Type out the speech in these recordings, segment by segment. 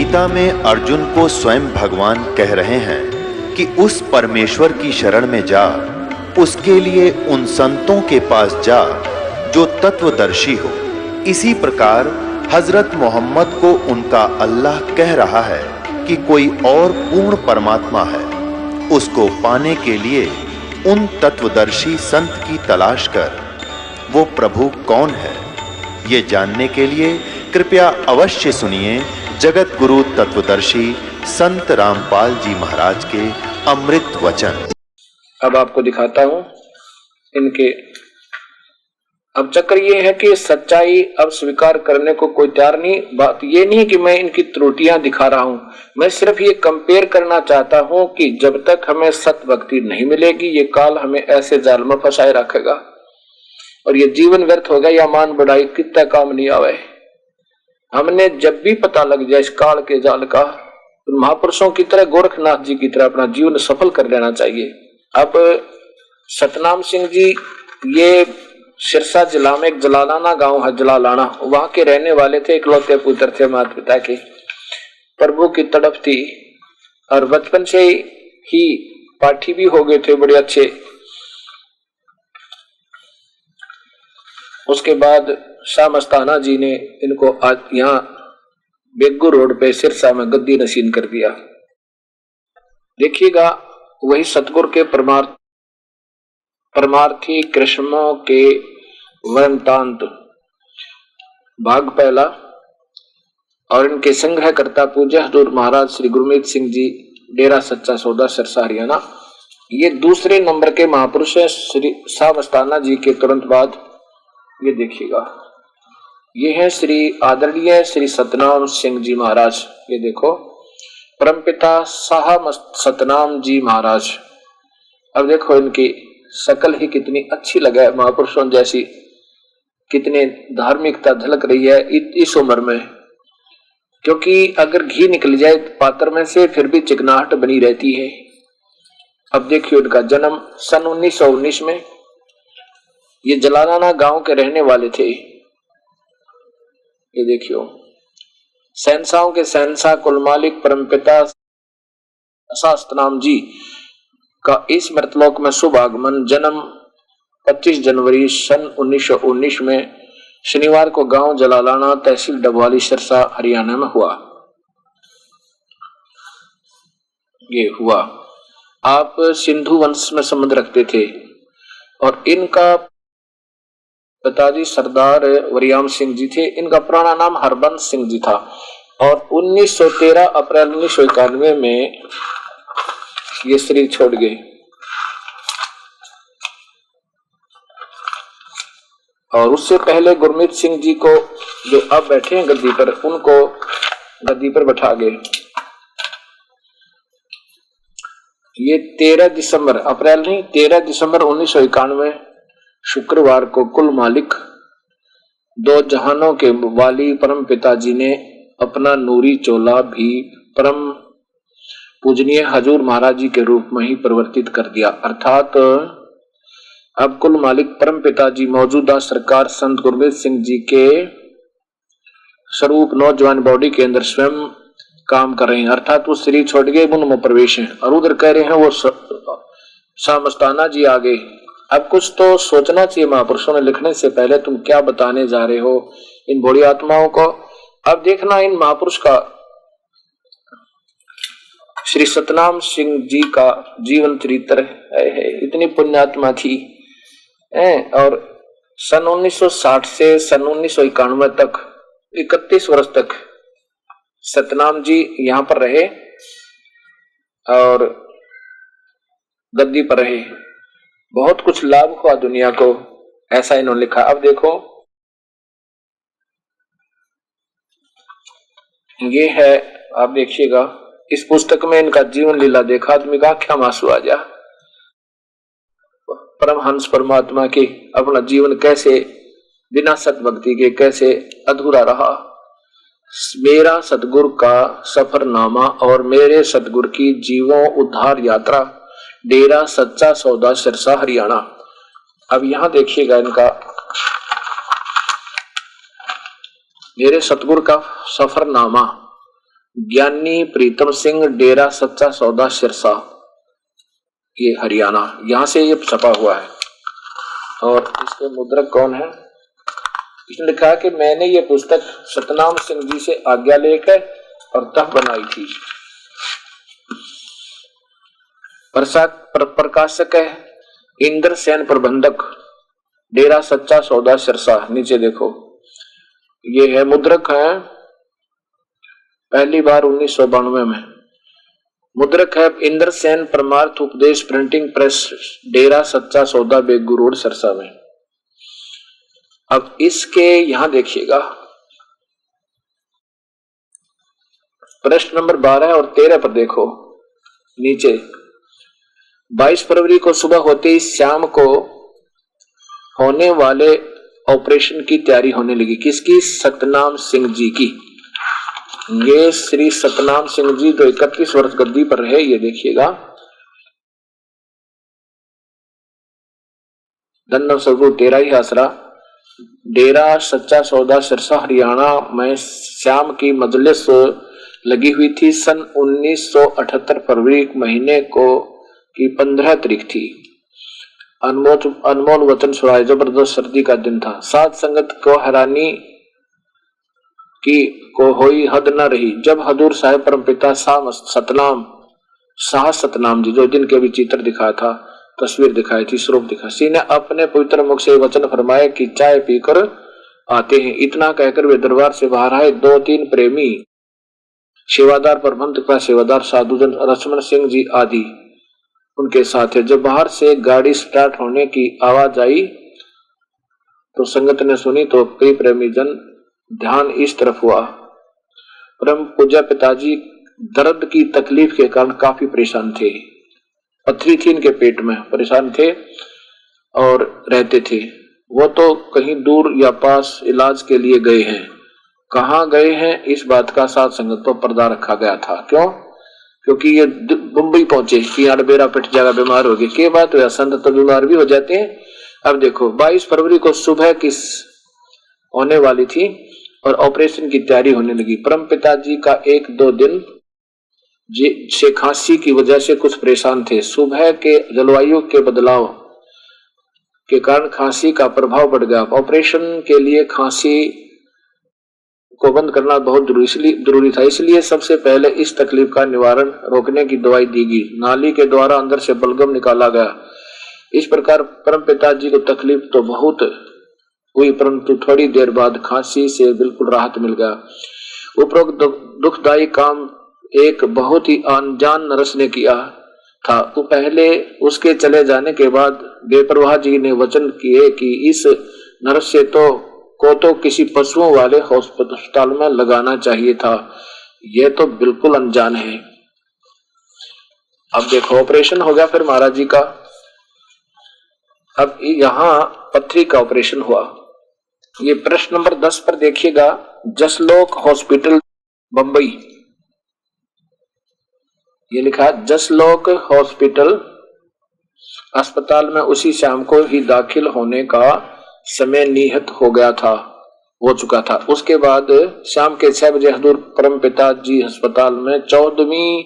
गीता में अर्जुन को स्वयं भगवान कह रहे हैं कि उस परमेश्वर की शरण में जा, उसके लिए उन संतों के पास जा जो तत्वदर्शी हो। इसी प्रकार हजरत मोहम्मद को उनका अल्लाह कह रहा है कि कोई और पूर्ण परमात्मा है, उसको पाने के लिए उन तत्वदर्शी संत की तलाश कर। वो प्रभु कौन है, ये जानने के लिए कृपया अवश्य सुनिए जगत गुरु तत्वदर्शी संत रामपाल जी महाराज के अमृत वचन। अब आपको दिखाता हूं इनके। अब चक्कर ये है कि सच्चाई अब स्वीकार करने को कोई तैयार नहीं। बात ये नहीं कि मैं इनकी त्रुटियां दिखा रहा हूं, मैं सिर्फ ये कंपेयर करना चाहता हूं कि जब तक हमें सत भक्ति नहीं मिलेगी, ये काल हमें ऐसे जाल में फंसाए रखेगा और ये जीवन व्यर्थ होगा या मान बढ़ाई कितना काम नहीं आवे। हमने जब भी पता लग जाए इस काल के जाल का, तो महापुरुषों की तरह, गोरखनाथ जी की तरह अपना जीवन सफल कर लेना चाहिए। अब सतनाम सिंह जी ये सिरसा जिला में एक जलालाना गांव है, जलालाना, वहां के रहने वाले थे, इकलौते पुत्र थे माता पिता के। प्रभु की तड़प थी और बचपन से ही पाठी भी हो गए थे बड़े अच्छे। उसके बाद शाह मस्ताना जी ने इनको आज यहाँ बेगू रोड पे सिरसा में गद्दी नसीन कर दिया। देखिएगा वही सतगुरु के परमार्थी कृष्णों के वृतांत भाग पहला और इनके संग्रहकर्ता पूज्य हजूर महाराज श्री गुरमीत सिंह जी, डेरा सच्चा सौदा, सिरसा, हरियाणा। ये दूसरे नंबर के महापुरुष है श्री शाह मस्ताना जी के तुरंत बाद। ये देखिएगा, ये है श्री आदरणीय श्री सतनाम सिंह जी महाराज। ये देखो, परमपिता शाह सतनाम जी महाराज। अब देखो इनकी शकल ही कितनी अच्छी लगे, महापुरुषों जैसी, कितने धार्मिकता झलक रही है इस उम्र में। क्योंकि अगर घी निकल जाए पात्र में से फिर भी चिकनाहट बनी रहती है। अब देखिए उनका जन्म सन 1919 में, ये जलालाना गांव के रहने वाले थे। ये देखियो, सैनसाओं के सैनसा कुल मालिक परमपिता सतनाम जी का इस मृतलोक में शुभ आगमन जन्म 25 जनवरी सन 1919 में शनिवार को गांव जलालाना, तहसील डबवाली, सिरसा, हरियाणा में हुआ। ये हुआ। आप सिंधु वंश में संबंध रखते थे और इनका पिताजी सरदार वरियाम सिंह जी थे। इनका पुराना नाम हरबंस सिंह जी था और 1913 अप्रैल 1991 में ये शरीर छोड़ गए। और उससे पहले गुरमीत सिंह जी को, जो अब बैठे हैं गद्दी पर, उनको गद्दी पर बैठा गए। ये 13 दिसंबर, अप्रैल नहीं, 13 दिसंबर 1991 शुक्रवार को कुल मालिक, दो जहानों के वाली परम पिताजी ने अपना नूरी चोला भी परम पूजनीय हजूर महाराज जी के रूप में ही परिवर्तित कर दिया। अर्थात अब कुल मालिक परम पिताजी मौजूदा सरकार संत गुरमीत सिंह जी के स्वरूप नौजवान बॉडी के अंदर स्वयं काम कर रहे हैं। अर्थात वो शरीर छोड़ गए, उनमें प्रवेश है और उधर कह रहे हैं वो शाह मस्ताना जी आ गए। अब कुछ तो सोचना चाहिए महापुरुषों ने लिखने से पहले, तुम क्या बताने जा रहे हो इन बड़ी आत्माओं को। अब देखना इन महापुरुष का, श्री सतनाम सिंह जी का जीवन चरित्र है। इतनी पुण्यात्मा थी और सन 1960 से सन 1991 तक 31 वर्ष तक सतनाम जी यहाँ पर रहे और गद्दी पर रहे। बहुत कुछ लाभ हुआ दुनिया को, ऐसा इन्होंने लिखा। अब देखो ये है, आप देखिएगा इस पुस्तक में इनका जीवन लीला देखा, आदमी का आंखें में आंसू आ जा। परमहंस परमात्मा की अपना जीवन कैसे बिना सतभक्ति के कैसे अधूरा रहा। मेरा सतगुरु का सफरनामा और मेरे सतगुरु की जीवों उद्धार यात्रा, डेरा सच्चा सौदा, सिरसा, हरियाणा। अब यहां देखिएगा इनका मेरे सतगुरु का सफरनामा ज्ञानी प्रीतम सिंह, डेरा सच्चा सौदा, सिरसा, ये हरियाणा, यहां से ये छपा हुआ है। और इसके मुद्रक कौन है? इसने लिखा है कि मैंने ये पुस्तक सतनाम सिंह जी से आज्ञा लेकर और तब बनाई थी। प्रकाशक है इंद्र सेन, प्रबंधक, डेरा सच्चा सौदा, सिरसा। नीचे देखो, ये है मुद्रक है, पहली बार 1992 में। मुद्रक है इंद्र सेन, परमार्थ उपदेश प्रिंटिंग प्रेस, डेरा सच्चा सौदा, बेगू रोड, सिरसा में। अब इसके यहां देखिएगा, प्रश्न नंबर 12 और 13 पर देखो नीचे, 22 फरवरी को सुबह होते ही शाम को होने वाले ऑपरेशन की तैयारी होने लगी। किसकी? सतनाम सिंह जी की। ये श्री सतनाम सिंह जी जो 31 वर्ष गद्दी पर रहे, ये देखिएगा, धन्नो सबू तेरा ही आसरा, डेरा सच्चा सौदा, सिरसा, हरियाणा में शाम की मजलिस लगी हुई थी। सन 1978 फरवरी महीने को की 15 तारीख थी। अनमोल वचन सुनाए, जबरदस्त सर्दी का दिन था। साध संगत को हैरानी की को होई हद न रही जब हजूर साहब परमपिता शाह सतनाम जी, जो जिनके भी चित्र दिखाया था, तस्वीर दिखाई थी, स्वरूप दिखा, सी ने अपने पवित्र मुख से वचन फरमाए कि चाय पीकर आते हैं। इतना कहकर वे दरबार से बाहर आए। 2-3 प्रेमी सेवादार, प्रबंधक का सेवादार, साधुजन, लक्ष्मण सिंह जी आदि उनके साथ है। जब बाहर से गाड़ी स्टार्ट होने की आवाज आई तो संगत ने सुनी तो कई प्रेमी जन ध्यान इस तरफ हुआ। परम पूज्य पिताजी दर्द की तकलीफ के कारण काफी परेशान थे। पथरी थी इनके पेट में, परेशान थे और रहते थे। वो तो कहीं दूर या पास इलाज के लिए गए हैं। कहाँ गए हैं इस बात का साथ संगत पर पर्दा रखा गया था। क्यों? क्योंकि ये मुंबई पहुंचे कि यार बेरा पिट जाएगा, बीमार हो गए। के बात हुआ, संत तो बीमार भी हो जाते हैं। अब देखो, 22 फरवरी को सुबह किस होने वाली थी और ऑपरेशन की तैयारी होने लगी। परम पिताजी का 1-2 दिन से खांसी की वजह से कुछ परेशान थे। सुबह के जलवायु के बदलाव के कारण खांसी का प्रभाव बढ़ गया। ऑपरेशन के लिए खांसी को बंद करना बहुत जरूरी था। इसलिए सबसे पहले इस तकलीफ का निवारण रोकने की दवाई दी गई। नाली के द्वारा अंदर से बलगम निकाला गया। इस प्रकार परम पिताजी को तकलीफ तो बहुत हुई, परंतु थोड़ी देर बाद खांसी से बिल्कुल राहत मिल गया। उपरोक्त दुखदायी काम एक बहुत ही अनजान नर्स ने किया था। वो पहले उसके चले जाने के बाद बेपरवाह जी ने वचन किए कि इस नर्स से तो किसी पशुओं वाले अस्पताल में लगाना चाहिए था। यह तो बिल्कुल अनजान है। अब देखो, ऑपरेशन हो गया फिर महाराज जी का। अब यहां पथरी का ऑपरेशन हुआ। ये प्रश्न नंबर 10 पर देखिएगा, जसलोक हॉस्पिटल बंबई, ये लिखा है जसलोक हॉस्पिटल अस्पताल में उसी शाम को ही दाखिल होने का समय निहित हो चुका था। उसके बाद शाम के 6 बजे हजूर परम पिता जी अस्पताल में 14वीं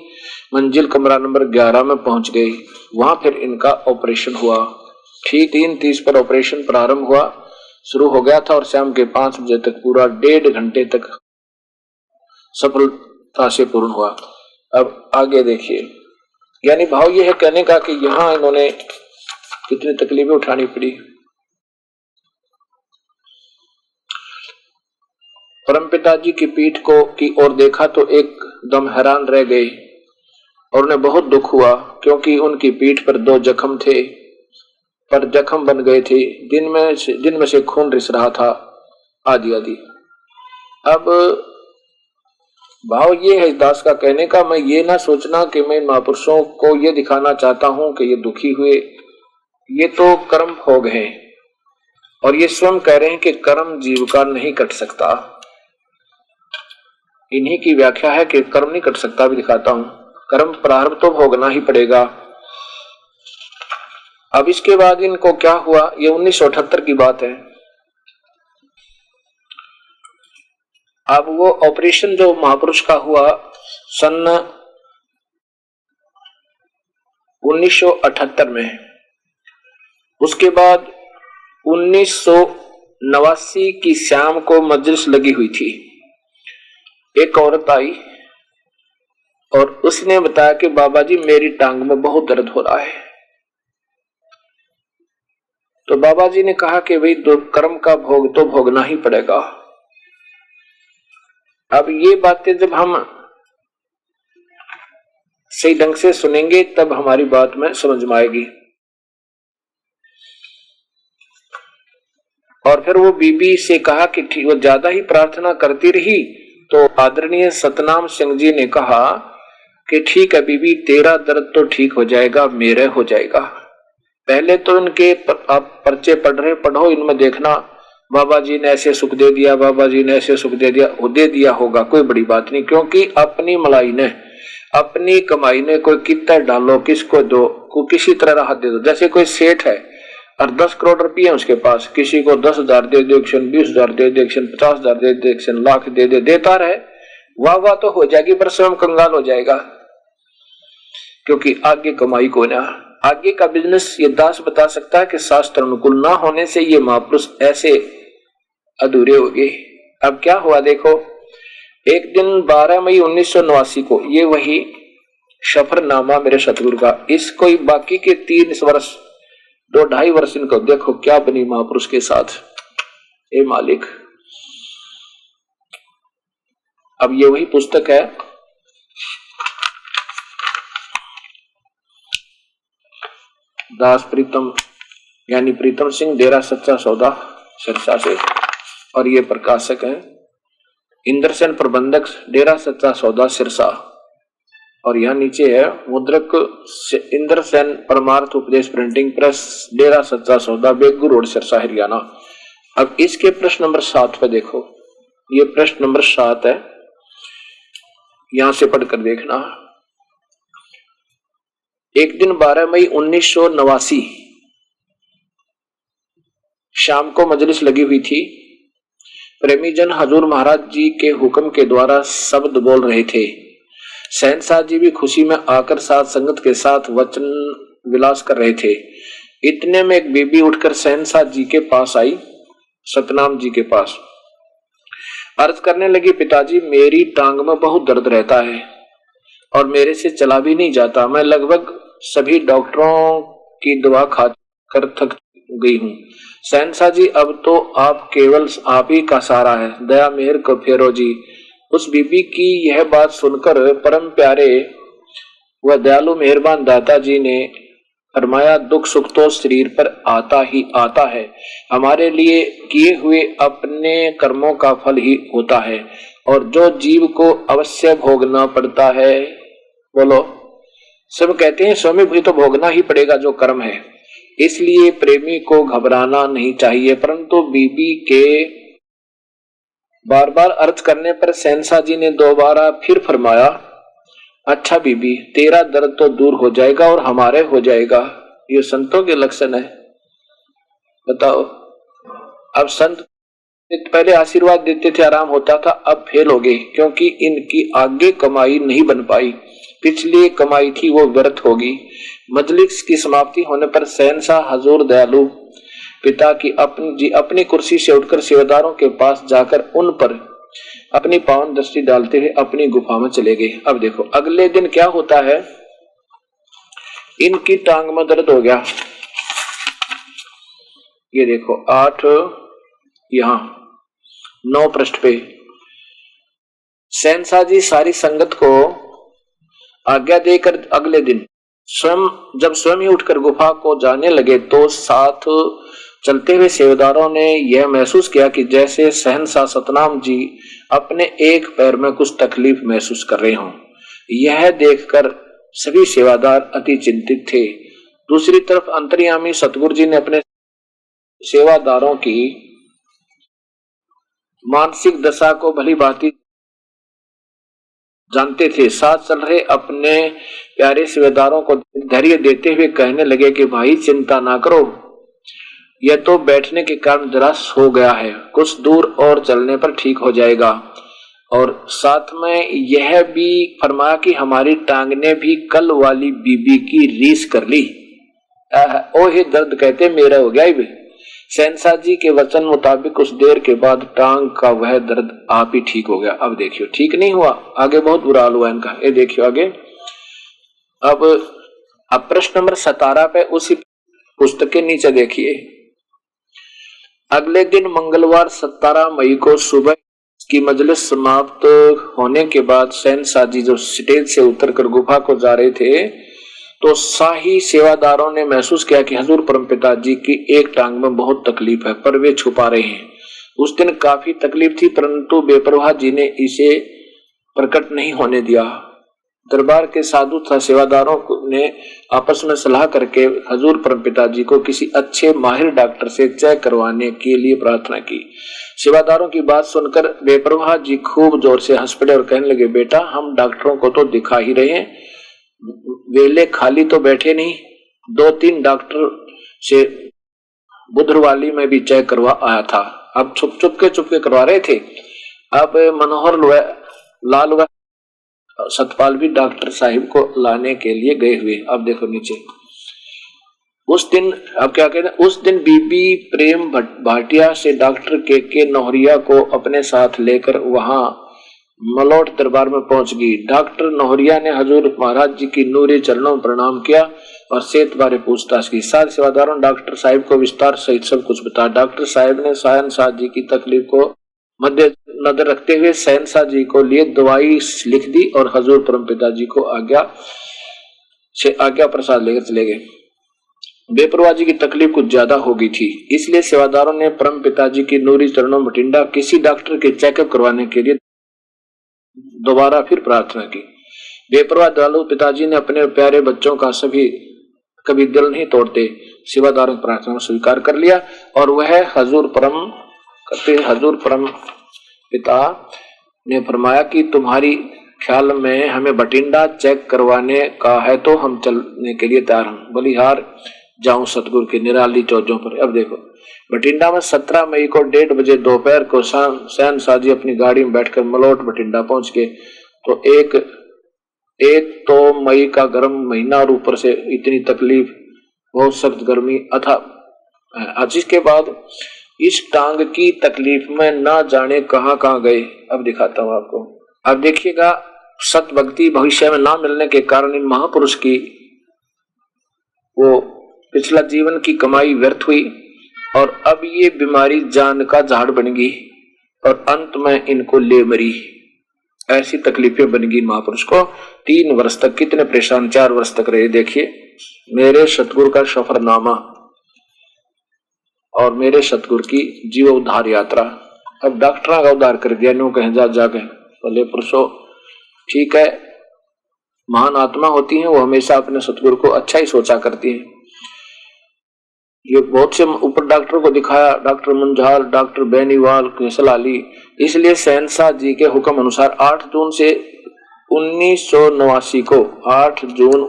मंजिल कमरा नंबर 11 में पहुंच गए। वहां फिर इनका ऑपरेशन हुआ। ठीक 3:30 पर ऑपरेशन प्रारंभ हुआ, शुरू हो गया था और शाम के 5 बजे तक पूरा 1.5 घंटे तक सफलता से पूर्ण हुआ। अब आगे देखिए, यानी भाव यह है कहने का कि यहां इन्होंने कितनी तकलीफें उठानी पड़ी। परमपिता जी की पीठ को की ओर देखा तो एकदम हैरान रह गए और उन्हें बहुत दुख हुआ, क्योंकि उनकी पीठ पर 2 जख्म थे, पर जख्म बन गए थे, दिन में से खून रिस रहा था, आदि आदि। अब भाव ये है दास का कहने का, मैं ये ना सोचना कि मैं महापुरुषों को ये दिखाना चाहता हूं कि ये दुखी हुए, ये तो कर्म भोग है और ये स्वयं कह रहे हैं कि कर्म जीव का नहीं कट सकता। इन्हीं की व्याख्या है कि कर्म नहीं कट सकता। भी दिखाता हूं, कर्म प्रारब्ध तो भोगना ही पड़ेगा। अब इसके बाद इनको क्या हुआ, ये 1978 की बात है। अब वो ऑपरेशन जो महापुरुष का हुआ सन 1978 में। उसके बाद 1989 की शाम को मजलिस लगी हुई थी। एक औरत आई और उसने बताया कि बाबा जी मेरी टांग में बहुत दर्द हो रहा है। तो बाबा जी ने कहा कि भाई कर्म का भोग तो भोगना ही पड़ेगा। अब ये बातें जब हम सही ढंग से सुनेंगे तब हमारी बात में समझ में आएगी। और फिर वो बीबी से कहा कि ठीक, वो ज्यादा ही प्रार्थना करती रही तो आदरणीय सतनाम सिंह जी ने कहा कि ठीक है बीबी, तेरा दर्द तो ठीक हो जाएगा, मेरे हो जाएगा। पहले तो इनके आप पर्चे पढ़ रहे पढ़ो, इनमें देखना बाबा जी ने ऐसे सुख दे दिया, बाबा जी ने ऐसे सुख दे दिया होगा, कोई बड़ी बात नहीं। क्योंकि अपनी मलाई ने, अपनी कमाई ने कोई कितना डालो, किसको दो, को किसी तरह राहत दे दो। जैसे कोई सेठ है और 10 करोड़ रुपये उसके पास, किसी को 10,000 दे दे, 20,000 दे दे, 50,000 दे दे, लाख दे दे, देता रहे, वाह वाह तो हो जाएगी, पर स्वयं कंगाल हो जाएगा। क्योंकि आगे कमाई को ना, आगे का बिजनेस ये दास बता सकता है कि शास्त्र अनुकूल ना होने से ये महापुरुष ऐसे अधूरे हो गए। अब क्या हुआ देखो, एक दिन 12 मई 1989 को, ये वही सफरनामा मेरे सतगुरु का, इसको बाकी के 3 वर्ष 2-2.5 वर्ष इनको देखो क्या बनी महापुरुष के साथ, ए मालिक। अब ये वही पुस्तक है, दास प्रीतम यानी प्रीतम सिंह, डेरा सच्चा सौदा सिरसा से, और ये प्रकाशक हैं इंद्रसेन प्रबंधक, डेरा सच्चा सौदा सिरसा। और यहाँ नीचे है मुद्रक इंद्रसेन परमार्थ उपदेश प्रिंटिंग प्रेस, डेरा सच्चा सौदा, बेगू रोड, सिरसा, हरियाणा। अब इसके प्रश्न नंबर 7 पे देखो, ये प्रश्न नंबर 7 है, यहां से पढ़कर देखना। एक दिन 12 मई 1989 शाम को मजलिस लगी हुई थी। प्रेमी जन हजूर महाराज जी के हुक्म के द्वारा शब्द बोल रहे थे। शहंशाह जी भी खुशी में आकर साथ संगत के साथ वचन विलास कर रहे थे। इतने में एक बीबी उठकर शहंशाह जी के पास आई, सतनाम जी के पास, अर्ज करने लगी, पिताजी मेरी टांग में बहुत दर्द रहता है और मेरे से चला भी नहीं जाता। मैं लगभग सभी डॉक्टरों की दवा खाकर थक गई हूँ। शहंशाह जी अब तो आप केवल आप ही का सहारा है, दया मेहर को फेरो जी। उस बीबी की यह बात सुनकर परम प्यारे व दयालु मेहरबान दाता जी ने फरमाया, दुख सुख तो शरीर पर आता ही आता है, हमारे लिए किए हुए अपने कर्मों का फल ही होता है और जो जीव को अवश्य भोगना पड़ता है। बोलो, सब कहते हैं स्वामी भी तो भोगना ही पड़ेगा जो कर्म है, इसलिए प्रेमी को घबराना नहीं चाहिए। परंतु बीबी के बार बार अर्ज करने पर शहंशाह जी ने दोबारा फिर फरमाया, अच्छा बीबी, तेरा दर्द तो दूर हो जाएगा और हमारे हो जाएगा। ये संतों के लक्षण है, बताओ। अब संत पहले आशीर्वाद देते थे, आराम होता था, अब फेल हो गए क्योंकि इनकी आगे कमाई नहीं बन पाई, पिछली कमाई थी वो व्यर्थ होगी। मजलिस की समाप्ति होने पर शहंशाह हजूर दयालु पिता की अपनी कुर्सी से उठकर सेवादारों के पास जाकर उन पर अपनी पावन दृष्टि डालते हुए अपनी गुफा में चले गए। अब देखो अगले दिन क्या होता है, इनकी टांग में दर्द हो गया। ये देखो 8 यहां 9 पृष्ठ पे शहंशाह जी सारी संगत को आज्ञा देकर अगले दिन जब स्वयं ही उठकर गुफा को जाने लगे तो साथ चलते हुए सेवादारों ने यह महसूस किया कि जैसे शहंशाह सतनाम जी अपने एक पैर में कुछ तकलीफ महसूस कर रहे हों। यह देखकर सभी सेवादार अति चिंतित थे। दूसरी तरफ अंतर्यामी सतगुरु जी ने अपने सेवादारों की मानसिक दशा को भली भांति जानते थे। साथ चल रहे अपने प्यारे सेवादारों को धैर्य देते हुए कहने लगे कि भाई चिंता ना करो, यह तो बैठने के कारण जरा सो गया है, कुछ दूर और चलने पर ठीक हो जाएगा। और साथ में यह भी फरमाया कि हमारी टांग ने भी कल वाली बीबी की रीस कर ली। ओहे दर्द कहते मेरा हो गया भी। शहंशाह जी के वचन मुताबिक कुछ देर के बाद टांग का वह दर्द आप ही ठीक हो गया। अब देखियो ठीक नहीं हुआ, आगे बहुत बुरा हाल हुआ इनका। ये देखियो आगे। अब प्रश्न नंबर 17 पे उसी पुस्तक के नीचे देखिए। अगले दिन मंगलवार 17 मई को सुबह की मजलिस समाप्त होने के बाद शहंशाह जी जो स्टेज से उतरकर गुफा को जा रहे थे तो शाही सेवादारों ने महसूस किया कि हजूर परमपिता जी की एक टांग में बहुत तकलीफ है, पर वे छुपा रहे हैं। उस दिन काफी तकलीफ थी, परंतु बेपरवाह जी ने इसे प्रकट नहीं होने दिया। दरबार के साधु तथा सेवादारों ने आपस में सलाह करके हजूर परमपिता जी को किसी अच्छे माहिर डॉक्टर से चेक करवाने के लिए प्रार्थना की। सेवादारों की बात सुनकर बेपरवाह जी खूब जोर से हंस पड़े और कहने लगे, बेटा हम डॉक्टरों को तो दिखा ही रहे हैं, वेले खाली तो बैठे नहीं। 2-3 डॉक्टर से बुधरवाली में भी चेक करवा आया था। अब छुप के करवा रहे थे। अब मनोहर लाल व सतपाल भी डॉक्टर साहिब को लाने के लिए गए हुए। अब देखो नीचे उस दिन, अब क्या कहते हैं, उस दिन बीबी प्रेम भाटिया से डॉक्टर के नौहरिया को अपने साथ लेकर वहां मलोट दरबार में पहुंच गई। डॉक्टर नौहरिया ने हजूर महाराज जी की नूरी चरणों में प्रणाम किया और सेहत बारे पूछताछ की। साथ सेवादारों डॉक्टर साहिब को विस्तार सहित सब कुछ बताया। डॉक्टर साहिब ने शहंशाह जी की तकलीफ को मद्देनजर रखते हुए शहंशाह जी को लिए दवाई लिख दी और हजूर परमपिता जी को आज्ञा प्रसाद लेकर चले गए। बेपरवाह जी की तकलीफ कुछ ज्यादा हो गई थी, इसलिए सेवादारों ने परम पिताजी की नूरी चरणों में टिंडा किसी डॉक्टर के चेकअप करवाने के लिए दोबारा फिर प्रार्थना की। बेपरवाह दयालु पिताजी ने अपने प्यारे बच्चों का कभी दिल नहीं तोड़ते, सेवादारों की प्रार्थना स्वीकार कर लिया और वह हजूर परम पिता ने फरमाया कि तुम्हारी ख्याल में हमें बठिंडा चेक करवाने का है तो हम चलने के लिए तैयार हूं। बलिहार जाऊं सतगुरु की निराली चौजों पर। अब देखो बठिंडा में 17 मई को 1:30 बजे दोपहर को शहंशाह जी अपनी गाड़ी में बैठकर मलोट बठिंडा पहुंच गए। तो एक तो मई का गर्म महीना और ऊपर से इतनी तकलीफ, बहुत सख्त गर्मी अथा जिसके बाद इस टांग की तकलीफ में ना जाने कहां गए। अब दिखाता हूं आपको। अब देखिएगा, सत भक्ति भविष्य में ना मिलने के कारण इन महापुरुष की वो पिछला जीवन की कमाई व्यर्थ हुई और अब ये बीमारी जान का झाड़ बन गई और अंत में इनको ले मरी। ऐसी तकलीफें बन गई महापुरुष को। 3 वर्ष तक कितने परेशान, 4 वर्ष तक रहे। देखिए मेरे सतगुरु का सफरनामा और मेरे सतगुरु की जीव उद्धार यात्रा। अब डॉक्टर का उद्धार कर दिया, नो कहें जाके भले पुरुषों, ठीक है, महान आत्मा होती हैं, वो हमेशा अपने सतगुरु को अच्छा ही सोचा करती हैं। ये बहुत से ऊपर डॉक्टर को दिखाया, डॉक्टर मुंजाल, डॉक्टर बेनीवाल, केसलाली। इसलिए शहंशाह जी के हुक्म अनुसार 8 जून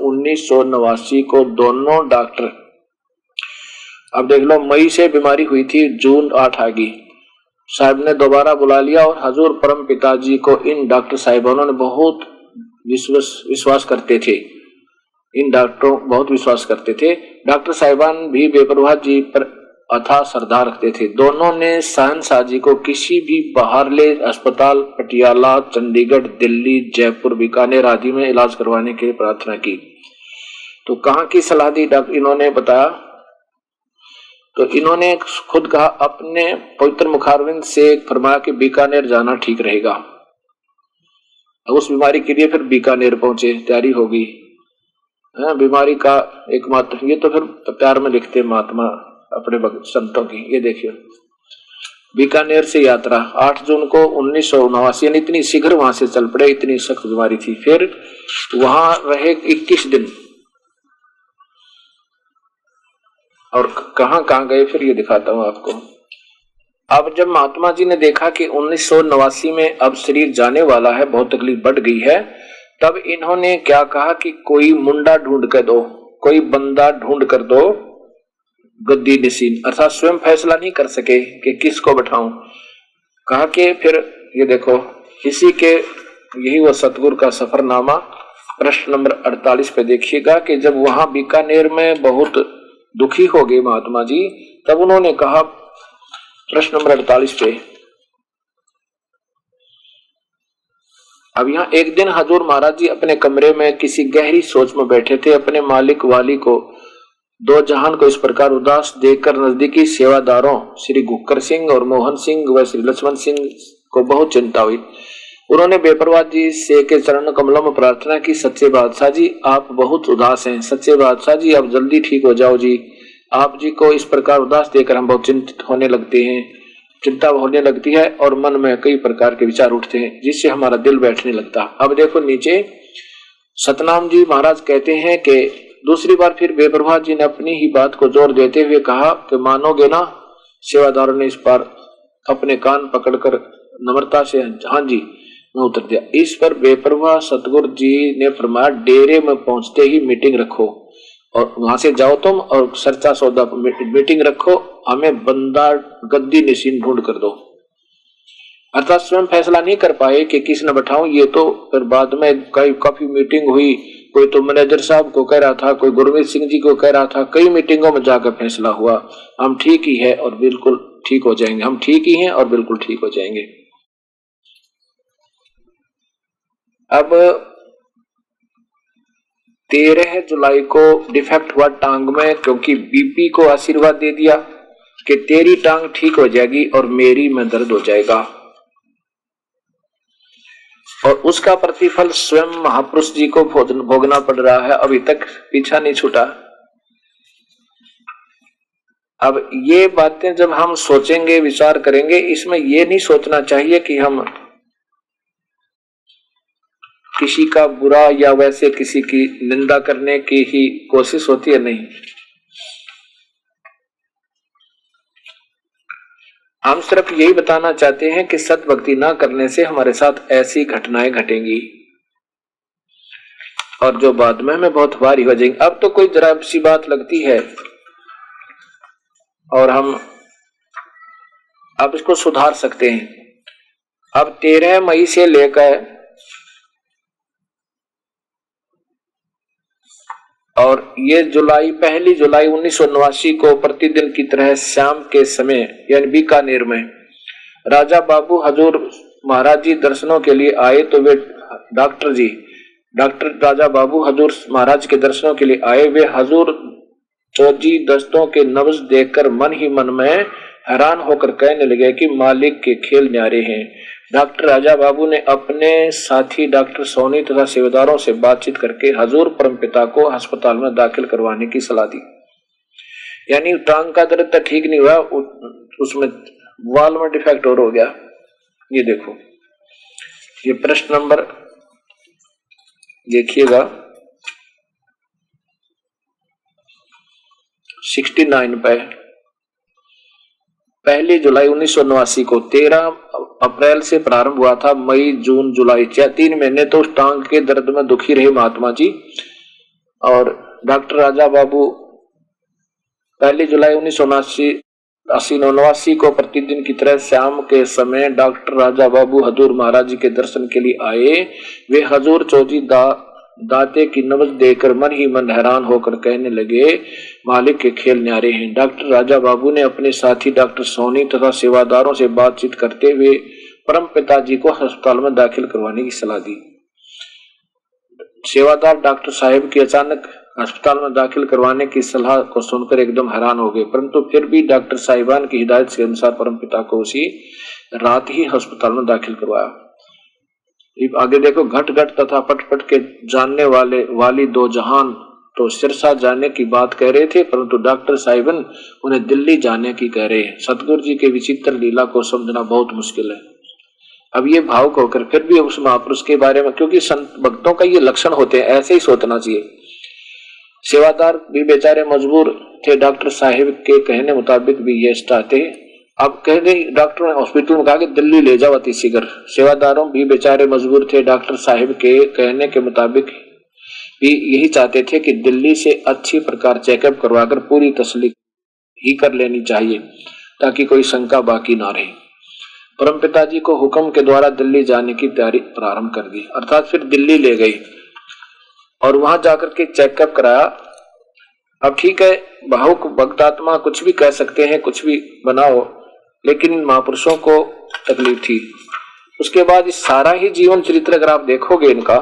1989 को दोनों डॉक्टर, अब देख लो मई से बीमारी हुई थी, जून 8 आ गई, साहब ने दोबारा बुला लिया और हजूर परम पिताजी को इन डॉक्टर साहिबानों ने बहुत विश्वास करते थे। इन डॉक्टरों बहुत विश्वास करते थे। डॉक्टर साहिबान भी बेपरवाह जी पर अथाह श्रद्धा रखते थे। दोनों ने शहंशाह जी को किसी भी बाहरले अस्पताल पटियाला, चंडीगढ़, दिल्ली, जयपुर, बीकानेर आदि में इलाज करवाने के लिए प्रार्थना की। तो कहाँ की सलाह दी इन्होंने बताया, तो इन्होंने खुद कहा, अपने पवित्र मुखारविंद से फरमाया कि बीकानेर जाना ठीक रहेगा। उस बीमारी के लिए फिर बीकानेर पहुंचे, तैयारी होगी। बीमारी का एकमात्र, ये तो फिर प्यार में लिखते महात्मा अपने संतों की। ये देखिए बीकानेर से यात्रा 8 जून को 1979, यानी इतनी शीघ्र वहां से चल पड़े, इतनी सख्त बीमारी थी। फिर वहां रहे 21 दिन और कहां गए फिर ये दिखाता हूं आपको। अब जब महात्मा जी ने देखा कि 1989 में अब शरीर जाने वाला है, बहुत तकलीफ बढ़ गई है, तब इन्होंने क्या कहा कि कोई मुंडा ढूंढ कर दो, कोई बंदा ढूंढ कर दो गद्दी नशीन, अर्थात स्वयं फैसला नहीं कर सके कि किसको बैठाऊं। कहा कि फिर ये देखो इसी के यही वो सतगुरु का सफरनामा प्रश्न नंबर 48 पे देखिएगा कि जब वहां बीकानेर में बहुत दुखी हो गए महात्मा जी, तब उन्होंने कहा प्रश्न नंबर 48 पे, अब यहाँ एक दिन हजूर महाराज जी अपने कमरे में किसी गहरी सोच में बैठे थे। अपने मालिक वाली को, दो जहान को इस प्रकार उदास देखकर नजदीकी सेवादारों श्री गुक्कर सिंह और मोहन सिंह व श्री लक्ष्मण सिंह को बहुत चिंता हुई। उन्होंने बेपरवाह जी से के चरण कमलों में प्रार्थना की, सच्चे बादशाह जी आप बहुत उदास हैं, सच्चे बादशाह जी आप जल्दी ठीक हो जाओ जी। आप जी को इस प्रकार उदास देखकर हम बहुत चिंतित होने लगते हैं, चिंता होने लगती है और मन में कई प्रकार के विचार उठते हैं जिससे हमारा दिल बैठने लगता। अब देखो नीचे सतनाम जी महाराज कहते हैं कि दूसरी बार फिर बेपरवाह जी ने अपनी ही बात को जोर देते हुए कहा कि मानोगे ना। सेवादारों ने इस बार अपने कान पकड़कर नम्रता से हाँ जी में उत्तर दिया। इस पर बेपरवाह सतगुरु जी ने फरमाया, डेरे में पहुंचते ही मीटिंग रखो और वहां से जाओ तुम और चर्चा सौदा मीटिंग रखो, हमें बंदा गद्दी नशीन ढूंढ कर दो। अर्थात स्वयं फैसला नहीं कर पाए कि किस न बैठाऊं, ये तो फिर बाद में काफी मीटिंग हुई। कोई तो मैनेजर साहब को कह रहा था, कोई गुरमीत सिंह जी को कह रहा था, कई मीटिंगों में जाकर फैसला हुआ हम ठीक ही है और बिल्कुल ठीक हो जाएंगे, हम ठीक ही हैं और बिल्कुल ठीक हो जाएंगे। अब 13 जुलाई को डिफेक्ट हुआ टांग में, क्योंकि बीपी को आशीर्वाद दे दिया कि तेरी टांग ठीक हो जाएगी और मेरी में दर्द हो जाएगा, और उसका प्रतिफल स्वयं महापुरुष जी को भोगना पड़ रहा है, अभी तक पीछा नहीं छूटा। अब ये बातें जब हम सोचेंगे विचार करेंगे, इसमें ये नहीं सोचना चाहिए कि हम किसी का बुरा या वैसे किसी की निंदा करने की ही कोशिश होती है, नहीं। हम सिर्फ यही बताना चाहते हैं कि सत भक्ति ना करने से हमारे साथ ऐसी घटनाएं घटेंगी और जो बाद में हमें बहुत भारी हो जाएंगी। अब तो कोई जरा सी बात लगती है और हम अब इसको सुधार सकते हैं। अब 13 मई से लेकर और ये पहली जुलाई 1989 को प्रतिदिन की तरह शाम के समय यानी बीकानेर में राजा बाबू हजूर महाराज जी दर्शनों के लिए आए, तो वे डॉक्टर राजा बाबू हजूर महाराज के दर्शनों के लिए आए। वे हजूर फौजी दस्तों के नब्ज देखकर मन ही मन में हैरान होकर कहने लगे कि मालिक के खेल न्यारे हैं। डॉक्टर राजा बाबू ने अपने साथी डॉक्टर सोनी तथा सेवादारों से बातचीत करके हजूर परमपिता को अस्पताल में दाखिल करवाने की सलाह दी। यानी टांग का दर्द तो ठीक नहीं हुआ, उसमें वाल में डिफेक्ट और हो गया। ये देखो, ये प्रश्न नंबर देखिएगा 69 पे। 1 जुलाई 1989 को 13 अप्रैल से प्रारंभ हुआ था, मई जून जुलाई 3 महीने तो उस टांग के दर्द में दुखी रहे महात्मा जी। और डॉक्टर राजा बाबू 1 जुलाई 1989 को प्रतिदिन की तरह शाम के समय डॉक्टर राजा बाबू हजूर महाराज जी के दर्शन के लिए आए। वे हजूर चौजी दाते की नब्ज देकर मन ही मन हैरान होकर कहने लगे, मालिक के खेल न्यारे हैं। डॉक्टर राजा बाबू ने अपने साथी डॉक्टर सोनी तथा सेवादारों से बातचीत करते हुए परम पिताजी को अस्पताल में दाखिल करवाने की सलाह दी। सेवादार डॉक्टर साहब की अचानक अस्पताल में दाखिल करवाने की सलाह को सुनकर एकदम हैरान हो गए, परंतु फिर भी डॉक्टर साहिबान की हिदायत के अनुसार परम पिता को उसी रात ही अस्पताल में दाखिल करवाया। आगे देखो, घट घट तथा पट पट के जानने वाली दो जहान तो सिरसा जाने की बात कह रहे थे, परंतु डॉक्टर साहिबन उन्हें दिल्ली जाने की कह रहे हैं। सतगुरु जी के विचित्र लीला को समझना बहुत मुश्किल है। अब ये भावुक होकर फिर भी उस महापुरुष के बारे में, क्योंकि संत भक्तों का ये लक्षण होते हैं, ऐसे ही सोचना चाहिए। सेवादार भी बेचारे मजबूर थे, डॉक्टर साहिब के कहने मुताबिक भी ये चाहते। अब कह गई डॉक्टर ने हॉस्पिटल में कहा कि दिल्ली ले जाओ अति शीघ्र। सेवादारों भी बेचारे मजबूर थे, डॉक्टर साहिब के कहने के मुताबिक भी यही चाहते थे कि दिल्ली से अच्छी प्रकार चेकअप करवाकर पूरी तसल्ली ही कर लेनी चाहिए ताकि कोई शंका बाकी ना रहे। परमपिता जी को हुक्म के द्वारा दिल्ली जाने की तैयारी प्रारंभ कर दी, अर्थात फिर दिल्ली ले गई और वहां जाकर के चेकअप कराया। अब ठीक है, भावुक भक्तात्मा कुछ भी कह सकते हैं, कुछ भी बनाओ, लेकिन इन महापुरुषों को तकलीफ थी। उसके बाद इस सारा ही जीवन चरित्र अगर आप देखोगे इनका,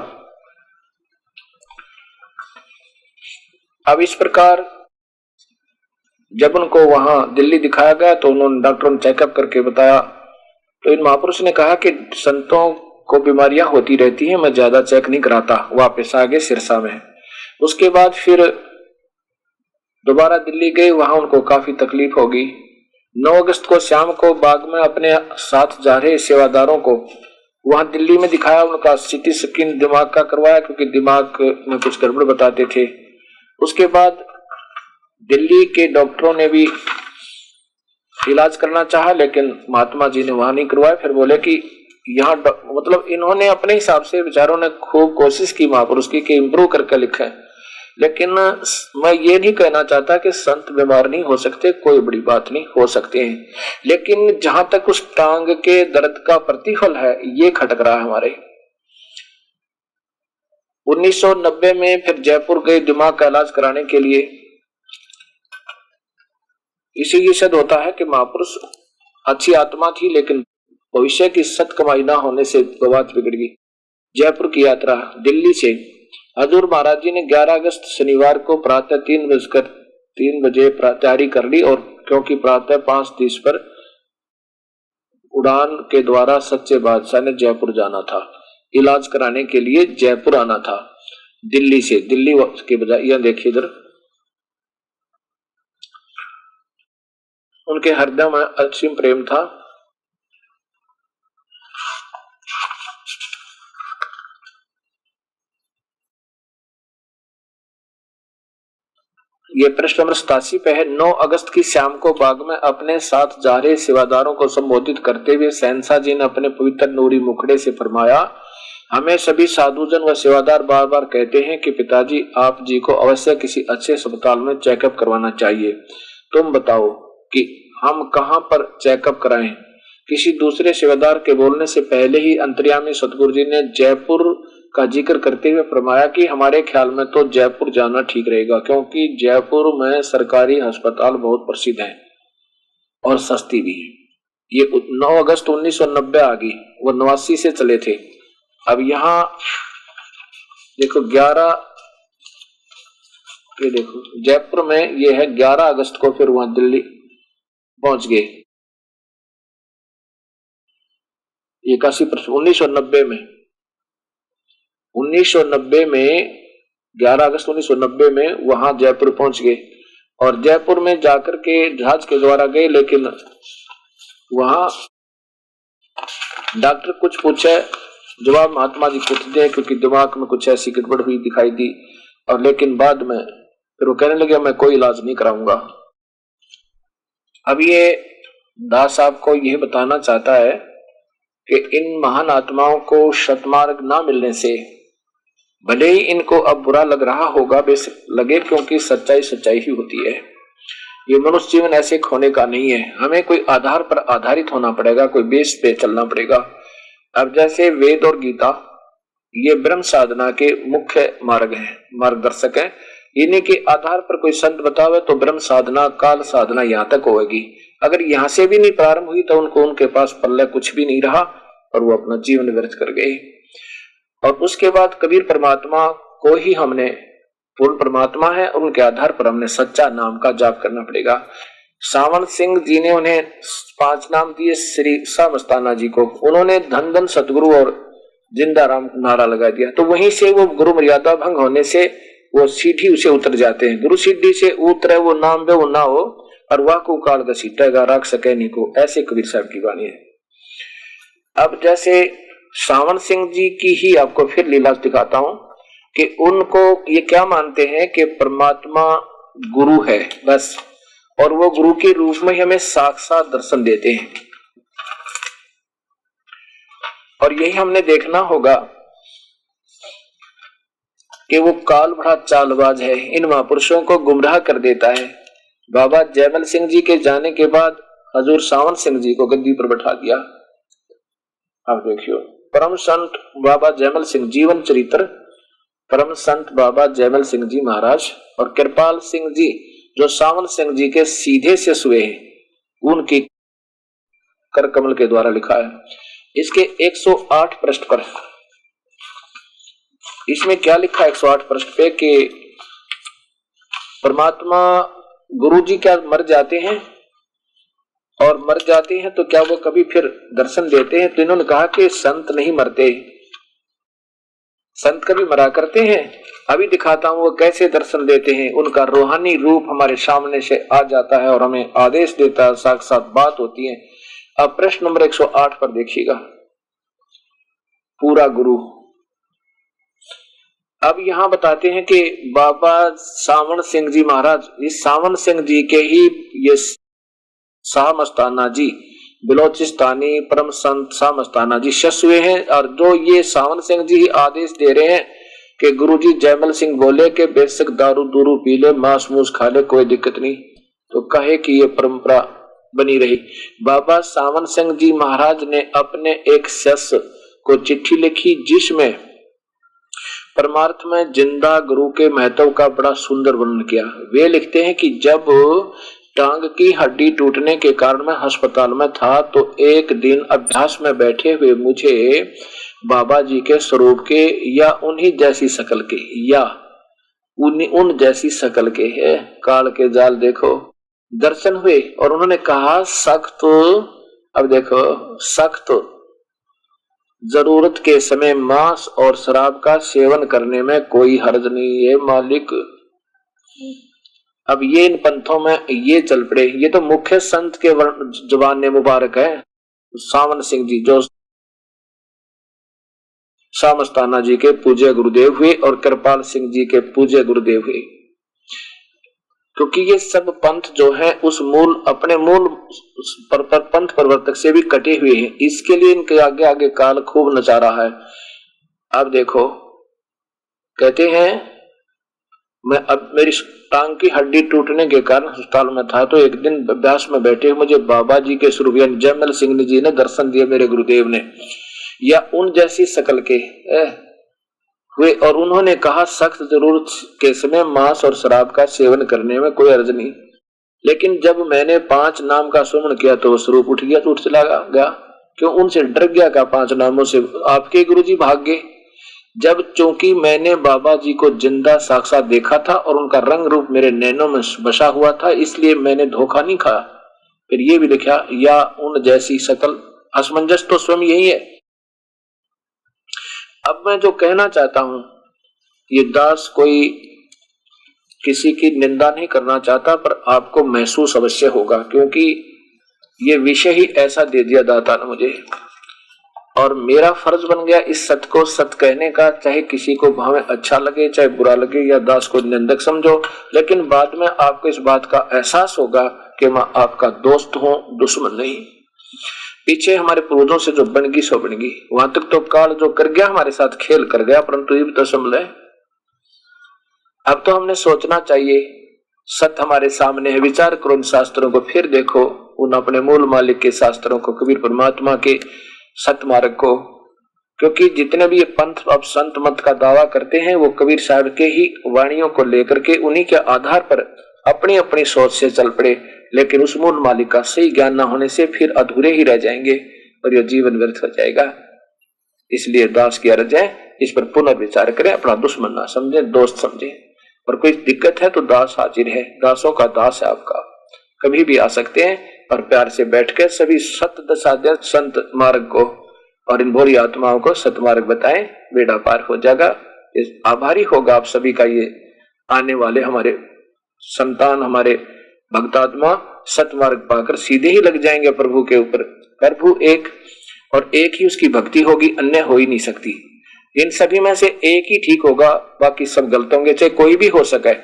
अब इस प्रकार जब उनको वहां दिल्ली दिखाया गया तो उन्होंने डॉक्टरों ने चेकअप करके बताया, तो इन महापुरुष ने कहा कि संतों को बीमारियां होती रहती हैं, मैं ज्यादा चेक नहीं कराता। वापस आ गए सिरसा में। उसके बाद फिर दोबारा दिल्ली गए, वहां उनको काफी तकलीफ होगी। 9 अगस्त को शाम को बाग में अपने साथ जा रहे सेवादारों को वहां दिल्ली में दिखाया। उनका सीटी स्कैन दिमाग का करवाया, क्योंकि दिमाग में कुछ गड़बड़ बताते थे। उसके बाद दिल्ली के डॉक्टरों ने भी इलाज करना चाहा, लेकिन महात्मा जी ने वहां नहीं करवाया। फिर बोले कि यहाँ मतलब इन्होंने अपने हिसाब से विचारों ने खूब कोशिश की महापुरुष की कि इम्प्रूव करके लिखा है, लेकिन मैं ये नहीं कहना चाहता कि संत बीमार नहीं हो सकते, कोई बड़ी बात नहीं, हो सकते हैं, लेकिन जहां तक उस टांग के दर्द का प्रतिफल है ये खटक रहा है हमारे। 1990 में फिर जयपुर गए दिमाग का इलाज कराने के लिए। इसी सिद्ध होता है कि महापुरुष अच्छी आत्मा थी, लेकिन भविष्य की सत कमाई ना होने से बात बिगड़ गई। जयपुर की यात्रा दिल्ली से हजूर महाराज जी ने 11 अगस्त शनिवार को प्रातः 3 बजे तैयारी कर ली, और क्योंकि प्रातः 5:30 पर उड़ान के द्वारा सच्चे बादशाह ने जयपुर जाना था, इलाज कराने के लिए जयपुर आना था दिल्ली से। दिल्ली के बजाय यह देखिए इधर, उनके हृदय में असीम प्रेम था। ये पृष्ठ नंबर 87 पे है। 9 अगस्त की शाम को बाग में अपने साथ जा रहे सेवादारों को संबोधित करते हुए शहंशाह जी ने अपने पवित्र नूरी मुखड़े से फरमाया, हमें सभी साधुजन व सेवादार बार बार कहते हैं कि पिताजी आप जी को अवश्य किसी अच्छे अस्पताल में चेकअप करवाना चाहिए। तुम बताओ कि हम कहां पर चेकअप कराएं? किसी दूसरे सेवादार के बोलने से पहले ही अंतर्यामी सतगुरु जी ने जयपुर का जिक्र करते हुए फरमाया कि हमारे ख्याल में तो जयपुर जाना ठीक रहेगा, क्योंकि जयपुर में सरकारी अस्पताल बहुत प्रसिद्ध हैं और सस्ती भी है। ये 9 अगस्त 1990 आ गई, वो 89 से चले थे। अब यहाँ देखो 11, ये देखो जयपुर में ये है 11 अगस्त को, फिर वहां दिल्ली पहुंच गए। 1990 में 11 अगस्त 1990 में वहां जयपुर पहुंच गए, और जयपुर में जाकर के जहाज के द्वारा गए, लेकिन वहां डॉक्टर कुछ पूछे, जवाब महात्मा जी कुछ दे, क्योंकि दिमाग में कुछ ऐसी गड़बड़ भी दिखाई दी। और लेकिन बाद में फिर वो कहने लगे मैं कोई इलाज नहीं कराऊंगा। अब ये दास साहब को यह बताना चाहता है कि इन महान आत्माओं को सतमार्ग ना मिलने से भले ही इनको अब बुरा लग रहा होगा, बेशक लगे, क्योंकि सच्चाई सच्चाई ही होती है। ये मनुष्य जीवन ऐसे खोने का नहीं है, हमें कोई आधार पर आधारित होना पड़ेगा, कोई बेस पे चलना पड़ेगा। अब जैसे वेद और गीता ये ब्रह्म साधना के मुख्य मार्ग हैं, मार्गदर्शक हैं, इन्हीं के आधार पर कोई संत बतावे तो ब्रह्म साधना काल साधना यहाँ तक होगी। अगर यहाँ से भी नहीं प्रारंभ हुई तो उनके पास पल्ले कुछ भी नहीं रहा और वो अपना जीवन व्यर्थ कर गए। और उसके बाद कबीर परमात्मा को ही हमने पूर्ण परमात्मा है, और उनके आधार पर हमने सच्चा नाम का जाप करना पड़ेगा। सावन सिंह जी ने उन्हें 5 नाम दिए श्री सामस्ताना जी को, उन्होंने धन धन सतगुरु और जिंदा राम नारा लगा दिया। तो वहीं से वो गुरु मर्यादा भंग होने से वो सीढ़ी उसे उतर जाते हैं। गुरु सीढ़ी से उतरे वो नाम बे वो ना हो, और वाह को काल घसीटेगा रख सके नहीं को, ऐसे कबीर साहब की वाणी है। अब जैसे सावन सिंह जी की ही आपको फिर लीला दिखाता हूं कि उनको ये क्या मानते हैं कि परमात्मा गुरु है बस, और वो गुरु के रूप में हमें साक्षात दर्शन देते हैं। और यही हमने देखना होगा कि वो काल बड़ा चालबाज है, इन महापुरुषों को गुमराह कर देता है। बाबा जयमल सिंह जी के जाने के बाद हजूर सावन सिंह जी को गद्दी पर बैठा दिया, अब देखियो, परम संत बाबा जयमल सिंह जीवन चरित्र, परम संत बाबा जयमल सिंह जी महाराज और कृपाल सिंह जी जो सावन सिंह जी के सीधे से हुए हैं, उनकी कर कमल के द्वारा लिखा है। इसके 108 पृष्ठ पर, इसमें क्या लिखा है 108 पृष्ठ पे कि परमात्मा गुरु जी क्या मर जाते हैं, और मर जाते हैं तो क्या वो कभी फिर दर्शन देते हैं? तो इन्होंने कहा कि संत नहीं मरते, संत कभी मरा करते हैं। अभी दिखाता हूं वो कैसे दर्शन देते हैं। उनका रूहानी रूप हमारे सामने से आ जाता है और हमें आदेश देता है, साक्षात बात होती है। अब प्रश्न नंबर 108 पर देखिएगा, पूरा गुरु। अब यहां बताते हैं कि बाबा सावन सिंह जी महाराज, इस सावन सिंह जी के ही ये शाह मस्ताना जी बिलोचिस्तानी परम संत शाह मस्ताना जी शिष्य हुए हैं, और जो ये सावन सिंह जी ही आदेश दे रहे हैं कि गुरुजी जयमल सिंह बोले कि बेशक दारू दूरू पी ले, मांस मूस खा ले, कोई दिक्कत नहीं, तो कहे कि ये परंपरा बनी रही। बाबा सावन सिंह जी महाराज ने अपने एक शिष्य को चिट्ठी लिखी जिसमें परमार्थ में जिंदा गुरु के महत्व का बड़ा सुंदर वर्णन किया। वे लिखते हैं कि जब टांग की हड्डी टूटने के कारण मैं अस्पताल में था तो एक दिन अभ्यास में बैठे हुए मुझे बाबा जी के स्वरूप के या उन्हीं जैसी शक्ल के या उन जैसी शक्ल के है काल के जाल देखो दर्शन हुए, और उन्होंने कहा सख्त, अब देखो सख्त जरूरत के समय मांस और शराब का सेवन करने में कोई हर्ज नहीं है मालिक। अब ये इन पंथों में ये चल पड़े, ये तो मुख्य संत के जुबान ने मुबारक है। सावन सिंह जी जो शाह मस्ताना जी के पूज्य गुरुदेव हुए और कृपाल सिंह जी के पूज्य गुरुदेव हुए, क्योंकि ये सब पंथ जो है उस मूल अपने मूल पंथ प्रवर्तक से भी कटे हुए हैं, इसके लिए इनके आगे आगे काल खूब नचा रहा है। अब देखो कहते हैं मैं अब मेरी टांग की हड्डी टूटने के कारण अस्पताल में था तो एक दिन अभ्यास में बैठे मुझे बाबा जी के स्वरूप जयमल सिंह जी ने दर्शन दिए, मेरे गुरुदेव ने, या उन जैसी शक्ल के हुए, और उन्होंने कहा सख्त जरूरत के समय मांस और शराब का सेवन करने में कोई अर्ज नहीं। लेकिन जब मैंने 5 नाम का सुमन किया तो वो स्वरूप उठ गया, तो उठ चला गया। क्यों? उनसे डर गया का 5 नामों से आपके गुरुजी भाग गए। जब चूंकि मैंने बाबा जी को जिंदा साक्षात देखा था और उनका रंग रूप मेरे नैनों में बसा हुआ था, इसलिए मैंने धोखा नहीं खाया। फिर ये भी लिखा या उन जैसी शक्ल, असमंजस तो स्वयं यही है। अब मैं जो कहना चाहता हूं, ये दास कोई किसी की निंदा नहीं करना चाहता, पर आपको महसूस अवश्य होगा क्योंकि ये विषय ही ऐसा दे दिया दाता ने मुझे, और मेरा फर्ज बन गया इस सत्य को सत्य कहने का, चाहे किसी को भावे अच्छा लगे चाहे बुरा लगे या दास को निंदक समझो, लेकिन बाद में आपको इस बात का एहसास होगा कि मैं आपका दोस्त हूं, दुश्मन नहीं। पीछे हमारे पूर्वजों से जो बनगी सो बनगी, वहां तक तो काल जो कर गया हमारे साथ खेल कर गया, परंतु ये भी तो समझ ले। अब तो हमने सोचना चाहिए, सत्य हमारे सामने है, विचार करो इन शास्त्रों को, फिर देखो उन अपने मूल मालिक के शास्त्रों को, कबीर परमात्मा के सत्य मार्ग को, क्योंकि जितने भी ये पंथ अब संत मत का दावा करते हैं वो कबीर साहब के ही वाणियों को लेकर के उन्हीं के आधार पर अपनी अपनी सोच से चल पड़े, लेकिन उस मूल मालिक का सही ज्ञान न होने से फिर अधूरे ही रह जाएंगे और यह जीवन व्यर्थ हो जाएगा। इसलिए दास की अर्ज है इस पर पुनर्विचार करें, अपना दुश्मन ना समझे, दोस्त समझे, और कोई दिक्कत है तो दास हाजिर है, दासों का दास है आपका, कभी भी आ सकते हैं, और प्यार से बैठकर सभी सत्य दशा संत मार्ग को और इन भोरी आत्माओं को सत्य मार्ग बताएं, बेड़ा पार हो जाएगा। आभारी होगा आप सभी का ये आने वाले हमारे संतान, हमारे भक्तात्मा सत्य मार्ग पाकर सीधे ही लग जाएंगे प्रभु के ऊपर। प्रभु एक और एक ही उसकी भक्ति होगी, अन्य हो ही नहीं सकती। इन सभी में से एक ही ठीक होगा, बाकी सब गलत होंगे, चाहे कोई भी हो सके।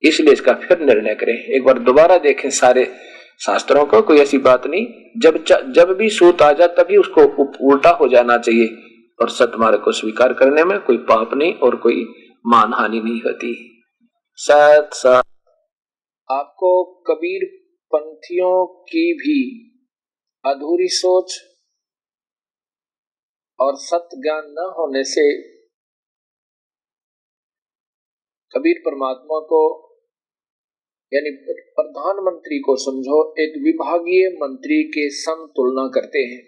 इसलिए इसका फिर निर्णय करें, एक बार दोबारा देखें सारे शास्त्रों को, कोई ऐसी बात नहीं, जब भी सूत आ जाए तभी उसको उल्टा हो जाना चाहिए, और सतमार्ग को स्वीकार करने में कोई पाप नहीं और कोई मानहानि नहीं होती। सत आपको कबीर पंथियों की भी अधूरी सोच और सत्य ज्ञान न होने से कबीर परमात्मा को यानी प्रधानमंत्री को समझो एक विभागीय मंत्री के सम तुलना करते हैं,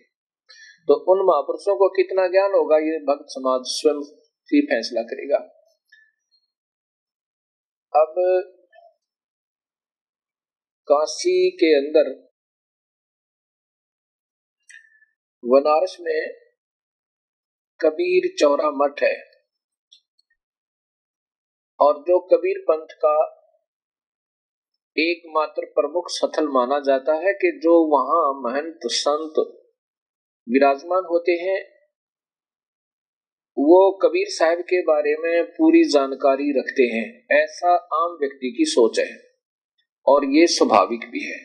तो उन महापुरुषों को कितना ज्ञान होगा ये भक्त समाज स्वयं ही फैसला करेगा। अब काशी के अंदर बनारस में कबीर चौरा मठ है, और जो कबीर पंथ का एकमात्र प्रमुख स्थल माना जाता है कि जो वहां महंत संत विराजमान होते हैं वो कबीर साहब के बारे में पूरी जानकारी रखते हैं, ऐसा आम व्यक्ति की सोच है और ये स्वाभाविक भी है।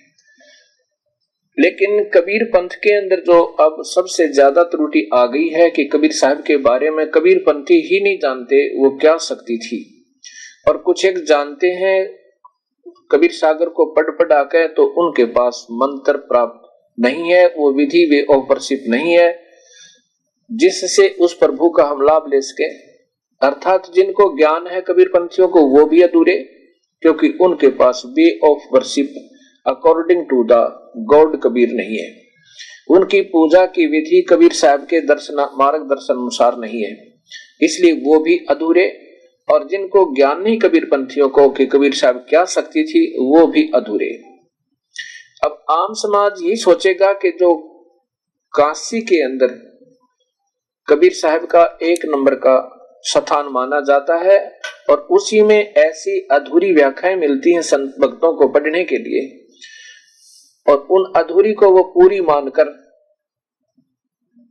लेकिन कबीर पंथ के अंदर जो अब सबसे ज्यादा त्रुटि आ गई है कि कबीर साहब के बारे में कबीर पंथी ही नहीं जानते वो क्या शक्ति थी, और कुछ एक जानते हैं कबीर सागर को पढ़ आकर तो उनके पास मंत्र प्राप्त नहीं है, वो विधि वे ऑफ वर्शिप नहीं है जिससे उस प्रभु का हम लाभ ले सके। अर्थात जिनको ज्ञान है कबीर पंथियों को वो भी अधूरे, क्योंकि उनके पास way of worship according to the god Kabir नहीं है, उनकी पूजा की विधि कबीर साहब के मार्गदर्शन अनुसार नहीं है, इसलिए वो भी अधूरे। और जिनको ज्ञान नहीं कबीर पंथियों को कि कबीर साहब क्या शक्ति थी वो भी अधूरे। अब आम समाज यही सोचेगा कि जो काशी के अंदर कबीर साहब का एक नंबर का स्थान माना जाता है और उसी में ऐसी अधूरी व्याख्याएं मिलती हैं संत भक्तों को पढ़ने के लिए, और उन अधूरी को वो पूरी मानकर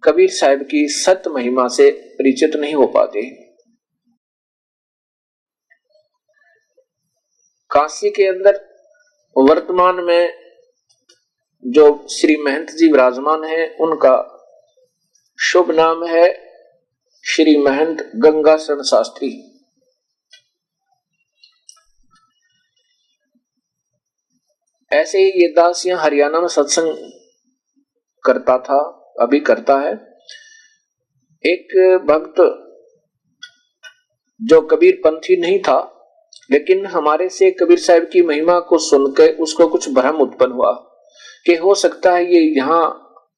कबीर साहब की सत्य महिमा से परिचित नहीं हो पाते। काशी के अंदर वर्तमान में जो श्री महंत जी विराजमान हैं उनका शुभ नाम है श्री महंत गंगाशरण शास्त्री। ऐसे ही ये दास यहाँ हरियाणा में सत्संग करता था, अभी करता है। एक भक्त जो कबीर पंथी नहीं था लेकिन हमारे से कबीर साहब की महिमा को सुनकर उसको कुछ भ्रम उत्पन्न हुआ कि हो सकता है ये यहाँ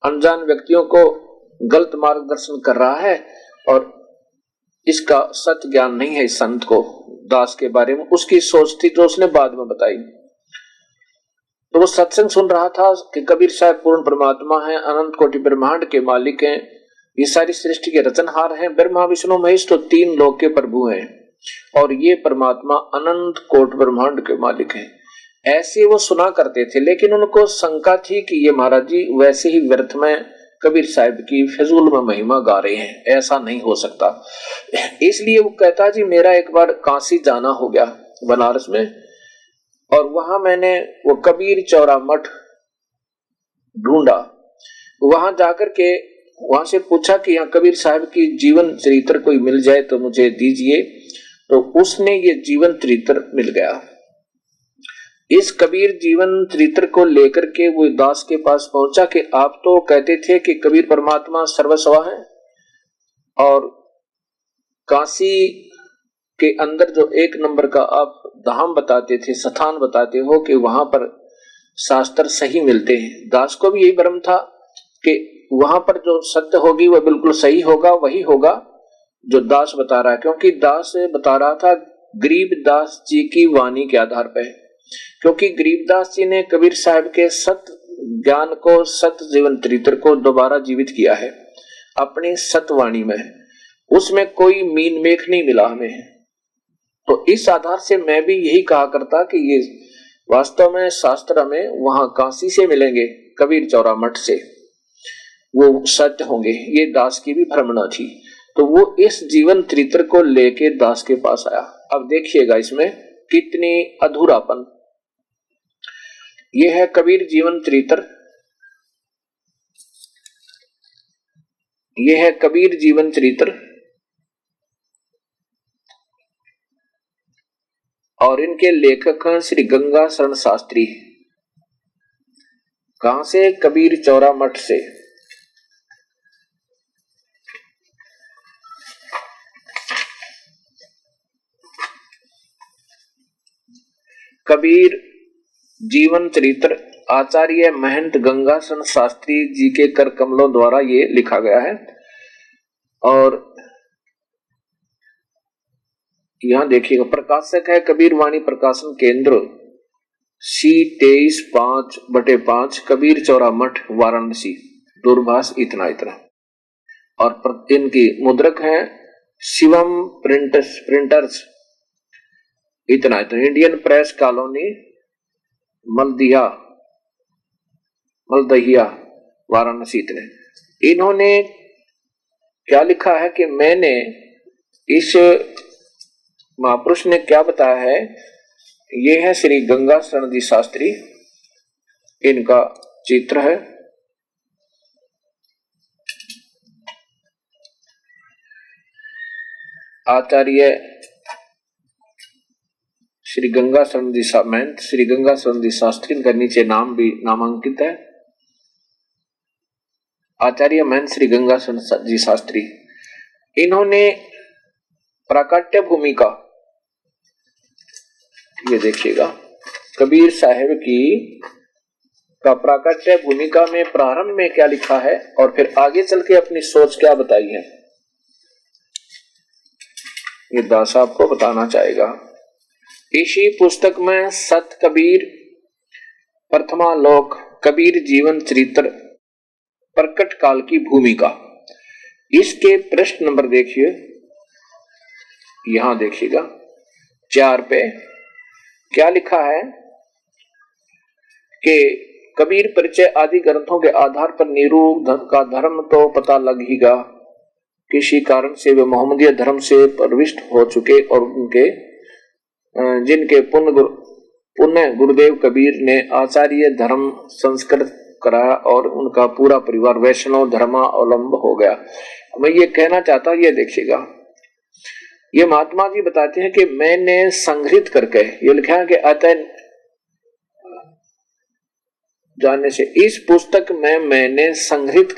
अनजान व्यक्तियों को गलत मार्गदर्शन कर रहा है और इसका सत्य ज्ञान नहीं है इस संत को दास के बारे में। उसकी सोच थी जो उसने बाद में बताई। तो वो सत्संग सुन रहा था कि कबीर साहब पूर्ण परमात्मा है, अनंत कोटि ब्रह्मांड के मालिक हैं, ये सारी सृष्टि के रचनहार हैं, ब्रह्मा विष्णु महेश तो 3 लोक के प्रभु हैं और ये परमात्मा अनंत कोट ब्रह्मांड के मालिक हैं। ऐसे वो सुना करते थे, लेकिन उनको शंका थी कि ये महाराज जी वैसे ही व्यर्थ में कबीर साहब की फिजूल में महिमा गा रहे हैं, ऐसा नहीं हो सकता। इसलिए वो कहता जी मेरा एक बार काशी जाना हो गया बनारस में, और वहां मैंने वो कबीर चौरा मठ ढूंढा। वहां जाकर के वहां से पूछा कि यहाँ कबीर साहब की जीवन चरित्र कोई मिल जाए तो मुझे दीजिए, तो उसने ये जीवन चरित्र मिल गया। इस कबीर जीवन चरित्र को लेकर के वो दास के पास पहुंचा कि आप तो कहते थे कि कबीर परमात्मा सर्वस्वा है, और काशी के अंदर जो एक नंबर का आप धाम बताते थे, स्थान बताते हो कि वहां पर शास्त्र सही मिलते हैं। दास को भी यही भ्रम था कि वहां पर जो सत्य होगी वह बिल्कुल सही होगा, वही होगा जो दास बता रहा है, क्योंकि दास बता रहा था गरीबदास जी की वाणी के आधार पर, क्योंकि गरीबदास जी ने कबीर साहब के सत्य ज्ञान को, सत्य जीवन चरित्र को दोबारा जीवित किया है अपनी सत्यवाणी में, उसमें कोई मीन मेख नहीं मिला हमें। तो इस आधार से मैं भी यही कहा करता कि ये वास्तव में शास्त्र हमें वहां काशी से मिलेंगे, कबीर चौरा मठ से, वो सत्य होंगे। ये दास की भी भ्रमणा थी। तो वो इस जीवन चरित्र को लेके दास के पास आया। अब देखिएगा इसमें कितनी अधूरापन। ये है कबीर जीवन चरित्र, ये है कबीर जीवन चरित्र, और इनके लेखक हैं श्री गंगाशरण शास्त्री। कहां से? कबीर चौरा मठ से। कबीर जीवन चरित्र आचार्य महंत गंगासन शास्त्री जी के कर कमलों द्वारा ये लिखा गया है। और यहां देखिएगा, प्रकाशक है कबीर वाणी प्रकाशन केंद्र, C 23/5/5, कबीर चौरा मठ, वाराणसी, दूरभाष इतना इतना। और इनकी मुद्रक है शिवम प्रिंटर्स इतना इतना, Indian press colony, Maldahiya, Varanasi इतने। इन्होंने क्या लिखा है कि मैंने इस महापुरुष ने क्या बताया है, ये है श्री गंगा शरण जी शास्त्री, इनका चित्र है। आचार्य श्री गंगा शरण जी महंत श्री गंगा शरण जी शास्त्री, इनका नीचे नाम भी नामांकित है, आचार्य महंत श्री गंगा शरण जी शास्त्री। इन्होंने प्राकट्य भूमिका, ये देखिएगा, कबीर साहिब की का प्राकट्य भूमिका में प्रारंभ में क्या लिखा है और फिर आगे चल के अपनी सोच क्या बताई है, ये दास आपको बताना चाहेगा। इसी पुस्तक में सत कबीर, प्रथमा लोक, कबीर जीवन चरित्र, प्रकट काल की भूमिका, इसके प्रश्न नंबर देखिए, यहां देखिएगा 4 पे क्या लिखा है कि कबीर परिचय आदि ग्रंथों के आधार पर निरूप का धर्म तो पता लगेगा, किसी कारण से वे मोहम्मदीय धर्म से प्रविष्ट हो चुके और उनके जिनके पुण्य गुरुदेव कबीर ने आचार्य धर्म संस्कृत कराया और उनका पूरा परिवार वैष्णव धर्मावलंब हो गया। मैं ये कहना चाहता हूं, ये देखिएगा, ये महात्मा जी बताते हैं कि मैंने संग्रहित करके, ये लिखा है कि अतः जानने से, इस पुस्तक में मैंने संग्रहित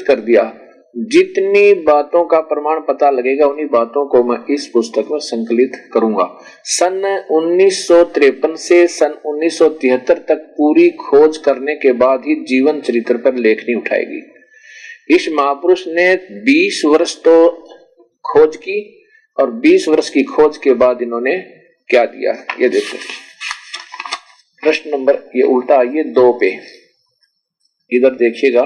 कर दिया, जितनी बातों का प्रमाण पता लगेगा उन्हीं बातों को मैं इस पुस्तक में संकलित करूंगा। सन 1953 से सन 1973 तक पूरी खोज करने के बाद ही जीवन चरित्र पर लेखनी उठाएगी। इस महापुरुष ने 20 वर्ष तो खोज की और 20 वर्ष की खोज के बाद इन्होंने क्या दिया, ये देखो प्रश्न नंबर, ये उल्टा आइए 2 पे, इधर देखिएगा,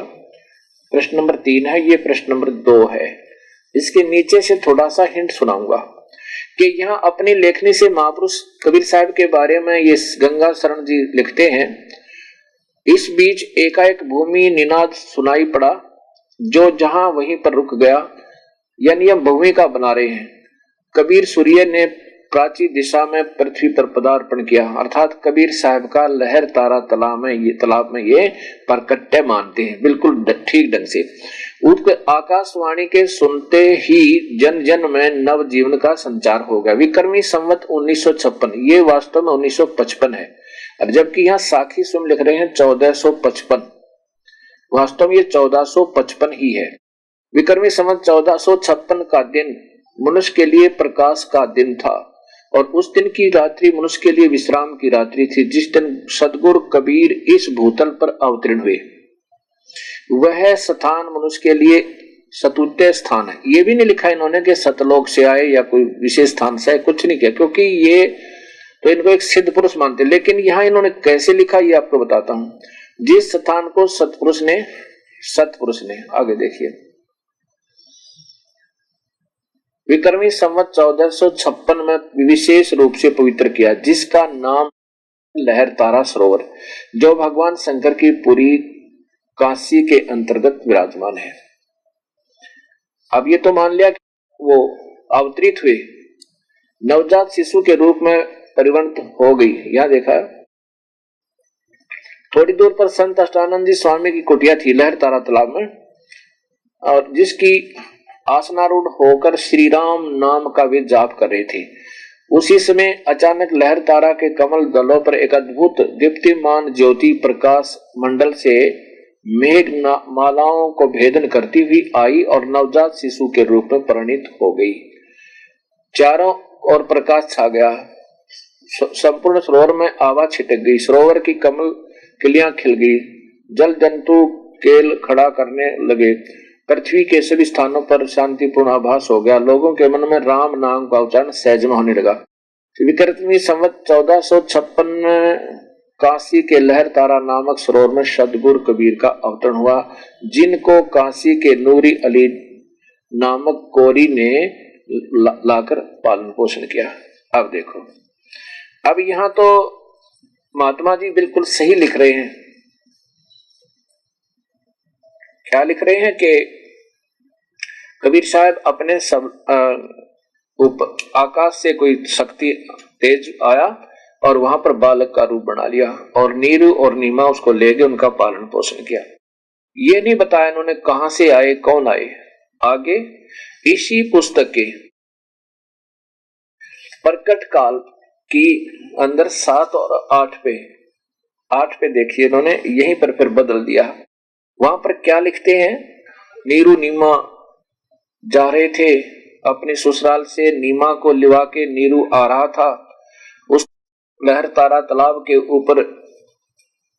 प्रश्न नंबर 3 है, ये प्रश्न नंबर 2 है। इसके नीचे से थोड़ा सा हिंट सुनाऊंगा कि यहाँ अपनी लेखनी से महापुरुष कबीर साहब के बारे में ये गंगा शरण जी लिखते हैं। इस बीच एकाएक भूमि निनाद सुनाई पड़ा, जो जहां वहीं पर रुक गया, यानी हम भूमिका बना रहे हैं। कबीर सूर्य ने प्राची दिशा में पृथ्वी पर पदार्पण किया, अर्थात कबीर साहब का लहर तारा तालाब में ये प्रकट्य मानते हैं, बिल्कुल ठीक ढंग से। उसके आकाशवाणी के सुनते ही जन जन में नव जीवन का संचार हो गया। विक्रमी संवत 1956, ये वास्तव में 1955 है, और जबकि यहाँ साखी सुम लिख रहे हैं 1455, वास्तव में ये 1455 ही है। विक्रमी संवत 1456 का दिन मनुष्य के लिए प्रकाश का दिन था, और उस दिन की रात्रि मनुष्य के लिए विश्राम की रात्रि थी, जिस दिन सदगुरु कबीर इस भूतल पर अवतीर्ण हुए। वह स्थान मनुष्य के लिए सतुत्य स्थान है। ये भी नहीं लिखा इन्होंने कि सतलोक से आए या कोई विशेष स्थान से आए, कुछ नहीं किया, क्योंकि ये तो इनको एक सिद्ध पुरुष मानते। लेकिन यहाँ इन्होंने कैसे लिखा ये आपको बताता हूं। जिस स्थान को सतपुरुष ने आगे देखिए, विक्रमी संवत 1456 में विशेष रूप से पवित्र किया, जिसका नाम लहर तारा सरोवर, जो भगवान शंकर की पूरी काशी के अंतर्गत विराजमान है। अब ये तो मान लिया कि वो अवतरित हुए, नवजात शिशु के रूप में परिवर्तित हो गई। यहां देखा, थोड़ी दूर पर संत अष्टानंद जी स्वामी की कुटिया थी लहर तारा तालाब में, और जिसकी आसनारूढ़ होकर श्री राम नाम का वे जाप कर रहे थे। उसी समय अचानक लहर तारा के कमल दलों पर एक अद्भुत दीप्तिमान ज्योति प्रकाश मंडल से मेघ मालाओं को भेदन करती हुई आई और नवजात शिशु के रूप में परिणित हो गई। चारों ओर प्रकाश छा गया, संपूर्ण सरोवर में आवा छिटक गई, सरोवर की कमल किलियां खिल गई, जल जंतु केल खड़ा करने लगे, पृथ्वी के सभी स्थानों पर शांतिपूर्ण आभास हो गया, लोगों के मन में राम नाम का उच्चारण सहज में होने लगा। विक्रमी संवत 1456 काशी के लहर तारा नामक सरोवर में सदगुरु कबीर का अवतरण हुआ, जिनको काशी के नूरी अली नामक कोरी ने लाकर पालन पोषण किया। अब देखो, अब यहां तो महात्मा जी बिल्कुल सही लिख रहे हैं। क्या लिख रहे हैं कि कबीर साहब अपने सब ऊपर आकाश से कोई शक्ति तेज आया और वहां पर बालक का रूप बना लिया और नीरू और नीमा उसको ले गए, उनका पालन पोषण किया। ये नहीं बताया इन्होंने कहां से आए, कौन आए। आगे इसी पुस्तक के प्रकट काल की अंदर 7 और 8 पे देखिए, इन्होंने यहीं पर फिर बदल दिया। वहां पर क्या लिखते हैं, नीरू नीमा जा रहे थे अपने ससुराल से, नीमा को लिवा के नीरू आ रहा था। उस लहर तारा तालाब के ऊपर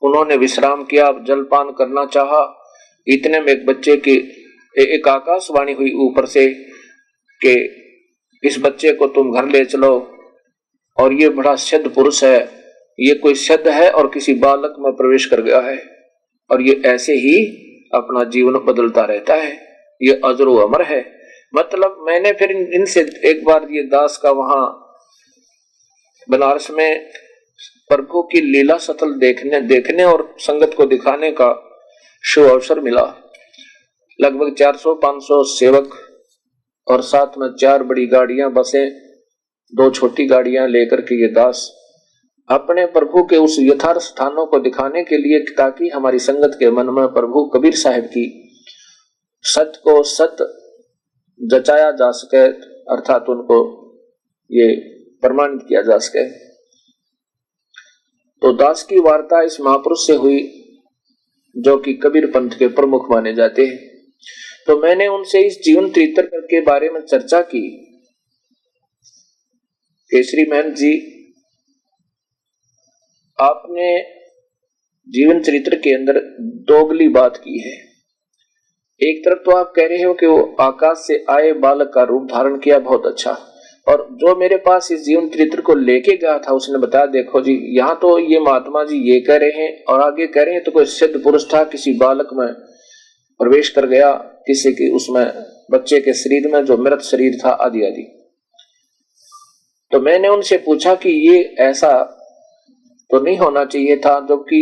उन्होंने विश्राम किया, जलपान करना चाहा। इतने में एक बच्चे की एक आकाशवाणी हुई ऊपर से कि इस बच्चे को तुम घर ले चलो, और ये बड़ा सिद्ध पुरुष है, ये कोई सिद्ध है और किसी बालक में प्रवेश कर गया है, और ये ऐसे ही अपना जीवन बदलता रहता है, ये अजरो अमर है। मतलब मैंने फिर इनसे एक बार ये दास का वहां बनारस में प्रभु की लीला सतल देखने और संगत को दिखाने का शुभ अवसर मिला। लगभग 400-500 सेवक और साथ में 4 बड़ी गाड़ियां, बसें, 2 छोटी गाड़ियां लेकर के ये दास अपने प्रभु के उस यथार्थ स्थानों को दिखाने के लिए, ताकि हमारी संगत के मन में प्रभु कबीर साहब की सत्य को सत्य जचाया जा सके, अर्थात उनको ये प्रमाणित किया जा सके। तो दास की वार्ता इस महापुरुष से हुई जो कि कबीर पंथ के प्रमुख माने जाते हैं। तो मैंने उनसे इस जीवन चरित्र के बारे में चर्चा की। केसरी महंत जी, आपने जीवन चरित्र के अंदर दोगली बात की है। एक तरफ तो आप कह रहे हो कि वो आकाश से आए, बालक का रूप धारण किया, बहुत अच्छा, और जो मेरे पास इस जीवन चरित्र को लेके गया था उसने बताया, देखो जी यहाँ तो ये महात्मा जी ये कह रहे हैं और आगे कह रहे हैं तो कोई सिद्ध पुरुष था, किसी बालक में प्रवेश कर गया, किसी की उसमें बच्चे के शरीर में जो मृत शरीर था, आदि आदि। तो मैंने उनसे पूछा कि ये ऐसा तो नहीं होना चाहिए था, जबकि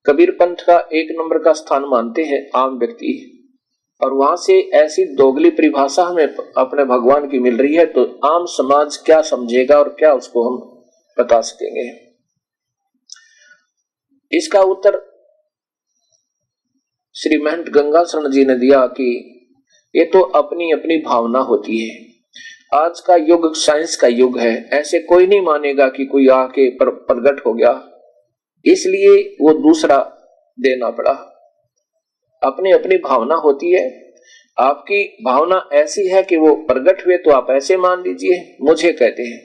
कबीर पंथ का 1 नंबर का स्थान मानते हैं आम व्यक्ति, और वहां से ऐसी दोगली परिभाषा हमें अपने भगवान की मिल रही है, तो आम समाज क्या समझेगा और क्या उसको हम बता सकेंगे। इसका उत्तर श्री महंत गंगा शरण जी ने दिया कि ये तो अपनी अपनी भावना होती है। आज का युग साइंस का युग है, ऐसे कोई नहीं मानेगा कि कोई आके प्रगट हो गया, इसलिए वो दूसरा देना पड़ा। अपनी अपनी भावना होती है। आपकी भावना ऐसी है कि वो प्रगट हुए तो आप ऐसे मान लीजिए, मुझे कहते हैं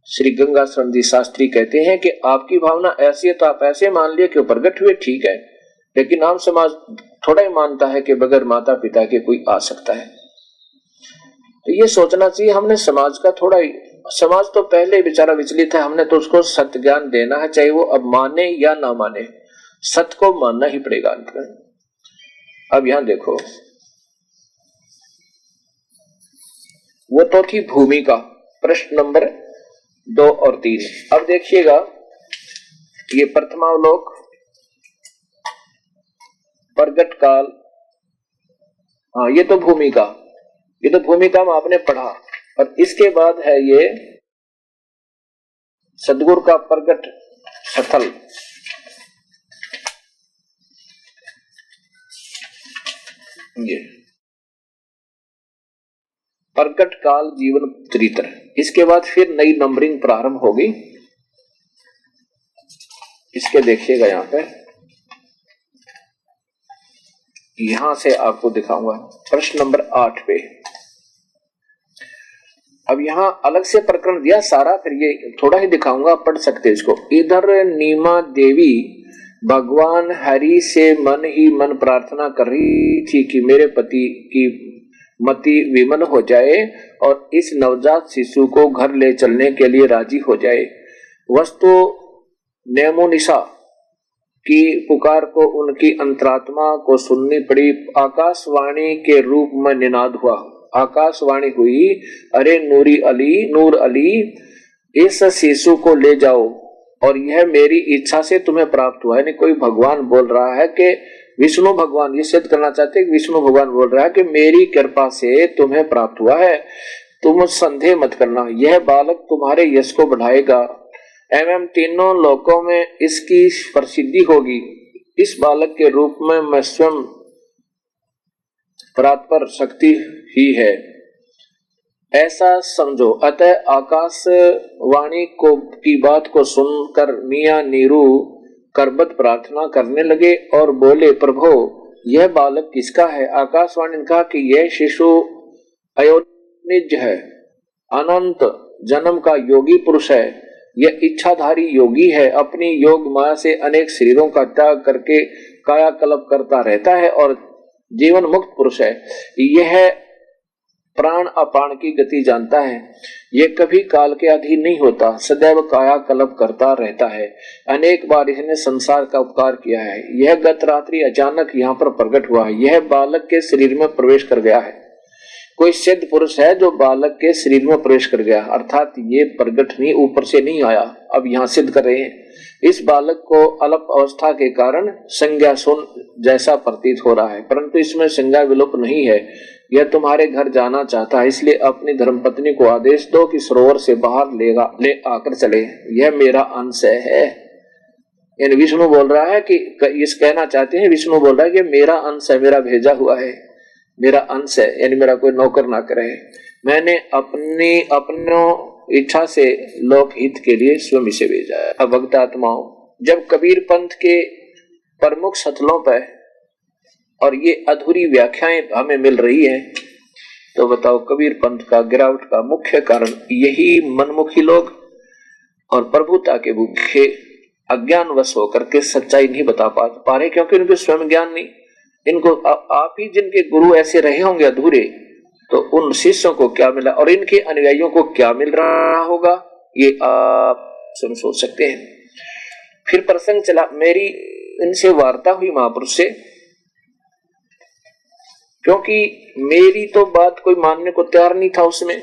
श्री गंगा शरण जी शास्त्री कहते हैं कि आपकी भावना ऐसी है तो आप ऐसे मान लिए कि वो प्रगट हुए, ठीक है, लेकिन आम समाज थोड़ा ही मानता है कि बगैर माता पिता के कोई आ सकता है। तो ये सोचना चाहिए हमने समाज का थोड़ा ही, समाज तो पहले बेचारा विचलित है, हमने तो उसको सत्य ज्ञान देना है, चाहे वो अब माने या ना माने, सत्य को मानना ही पड़ेगा। अब यहां देखो, वो तो थी भूमिका, प्रश्न नंबर 2 और 3। अब देखिएगा, ये प्रथमावलोक, प्रगट काल, हाँ ये तो भूमिका, ये तो भूमिका में आपने पढ़ा, और इसके बाद है ये सदगुरु का प्रगट स्थल। ये प्रकट काल जीवन चरित्र, इसके बाद फिर नई नंबरिंग प्रारंभ होगी। इसके देखिएगा यहां पे, यहां से आपको दिखाऊंगा प्रश्न नंबर 8 पे। अब यहाँ अलग से प्रकरण दिया सारा, फिर ये थोड़ा ही दिखाऊंगा, पढ़ सकते इसको। इधर नीमा देवी भगवान हरि से मन ही मन प्रार्थना कर रही थी कि मेरे पति की मति विमल हो जाए और इस नवजात शिशु को घर ले चलने के लिए राजी हो जाए। वस्तु नेमोनिशा की पुकार को उनकी अंतरात्मा को सुननी पड़ी। आकाशवाणी के रूप में निनाद हुआ, आकाशवाणी हुई, अरे नूर अली इस शिशु को ले जाओ और यह मेरी इच्छा से तुम्हें प्राप्त हुआ है। कोई भगवान बोल रहा है कि विष्णु भगवान ये सिद्ध करना चाहते हैं, विष्णु भगवान बोल रहा है कि मेरी कृपा से तुम्हें प्राप्त हुआ है, तुम संदेह मत करना, यह बालक तुम्हारे यश को बढ़ाएगा एवं तीनों लोकों में इसकी प्रसिद्धि होगी। इस बालक के रूप में मैं स्वयं परात्पर शक्ति ही है, ऐसा समझो। अतः आकाशवाणी की बात को सुनकर मियां नीरू करबत प्रार्थना करने लगे और बोले, प्रभो यह बालक किसका है? आकाशवाणी ने कहा कि यह शिशु अयोनिज है, अनंत जन्म का योगी पुरुष है, यह इच्छाधारी योगी है, अपनी योग माया से अनेक शरीरों का त्याग करके कायाकल्प करता रहता है और जीवन मुक्त पुरुष है। यह प्राण अपान की गति जानता है, यह कभी काल के अधीन नहीं होता, सदैव कायाकल्प करता रहता है। अनेक बार इसने संसार का उपकार किया है। यह गत रात्रि अचानक यहाँ पर प्रकट हुआ है, यह बालक के शरीर में प्रवेश कर गया है। कोई सिद्ध पुरुष है जो बालक के शरीर में प्रवेश कर गया, अर्थात ये प्रकट नहीं, ऊपर से नहीं आया। अब यहाँ सिद्ध कर रहे हैं, इस बालक को अल्प अवस्था के कारण संज्ञा सुन जैसा प्रतीत हो रहा है, परंतु इसमें संज्ञा विलोप नहीं है। यह तुम्हारे घर जाना चाहता है, इसलिए अपनी धर्मपत्नी को आदेश दो कि सरोवर से बाहर ले आकर चले, यह मेरा अंश है। यानी विष्णु बोल रहा है कि इस कहना चाहते हैं, विष्णु बोल रहा है कि मेरा अंश है, मेरा भेजा हुआ है, मेरा अंश है, यानी मेरा कोई नौकर ना करे। मैंने अपनी इच्छा से लोक हित के लिए स्वयं इसे भेजा है। अब भक्त आत्माओं, जब कबीर पंथ के प्रमुख सथलों पर और ये अधूरी व्याख्याएं हमें मिल रही है, तो बताओ कबीर पंथ का गिरावट का मुख्य कारण यही मनमुखी लोग और प्रभुता के भूखे अज्ञानवश होकर के सच्चाई नहीं बता पा रहे, क्योंकि उनके स्वयं ज्ञान नहीं। इनको आप ही जिनके गुरु ऐसे रहे होंगे अधूरे, तो उन शिष्यों को क्या मिला और इनके अनुयायियों को क्या मिल रहा होगा, ये आप स्वयं सोच सकते हैं। फिर प्रसंग चला, मेरी इनसे वार्ता हुई महापुरुष से, क्योंकि मेरी तो बात कोई मानने को तैयार नहीं था उसमें,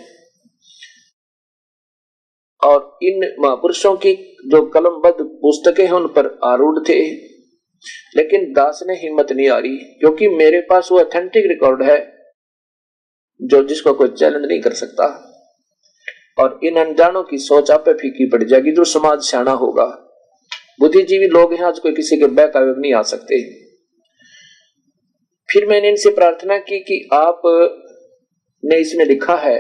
और इन महापुरुषों की जो कलमबद्ध पुस्तकें हैं उन पर आरूढ़ थे, लेकिन दास ने हिम्मत नहीं आ रही, क्योंकि मेरे पास वो ऑथेंटिक रिकॉर्ड है जो जिसको कोई चैलेंज नहीं कर सकता। और इन अनजानों की सोच आप पे फीकी पड़ जाएगी। जो समाज सियाना होगा, बुद्धिजीवी लोग हैं, आज कोई किसी के बहकावे नहीं आ सकते। फिर मैंने इनसे प्रार्थना की कि आप ने इसमें लिखा है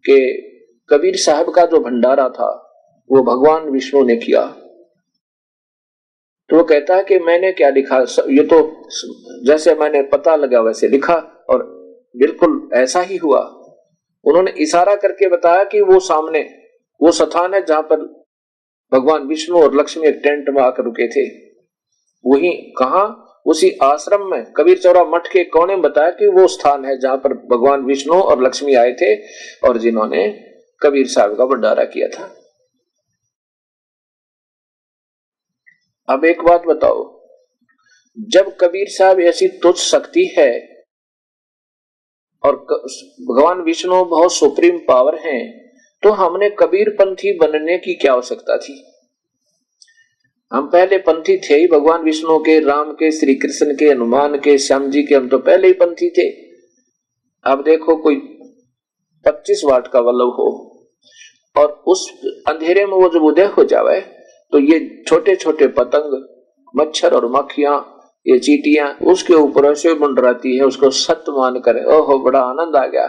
कि कबीर साहब का जो भंडारा था वो भगवान विष्णु ने किया। तो वो कहता है कि मैंने क्या लिखा, ये तो जैसे मैंने पता लगा वैसे लिखा और बिल्कुल ऐसा ही हुआ। उन्होंने इशारा करके बताया कि वो सामने वो स्थान है जहां पर भगवान विष्णु और लक्ष्मी एक टेंट में आकर रुके थे। वही कहा, उसी आश्रम में कबीर चौरा मठ के कोने में बताया कि वो स्थान है जहां पर भगवान विष्णु और लक्ष्मी आए थे और जिन्होंने कबीर साहब का भंडारा किया था। अब एक बात बताओ, जब कबीर साहब ऐसी तुच्छ शक्ति है और भगवान विष्णु बहुत सुप्रीम पावर हैं, तो हमने कबीर पंथी बनने की क्या आवश्यकता थी? हम पहले पंथी थे ही, भगवान विष्णु के, राम के, श्री कृष्ण के, हनुमान के, श्याम जी के, हम तो पहले ही पंथी थे। अब देखो कोई 25 वाट का बल्ब हो और उस अंधेरे में वो जब उदय हो जावे, तो ये छोटे छोटे पतंग, मच्छर और मक्खियां, ये चींटियां उसके ऊपर ऐसे मंडराती है, उसको सत्य मान कर ओहो बड़ा आनंद आ गया।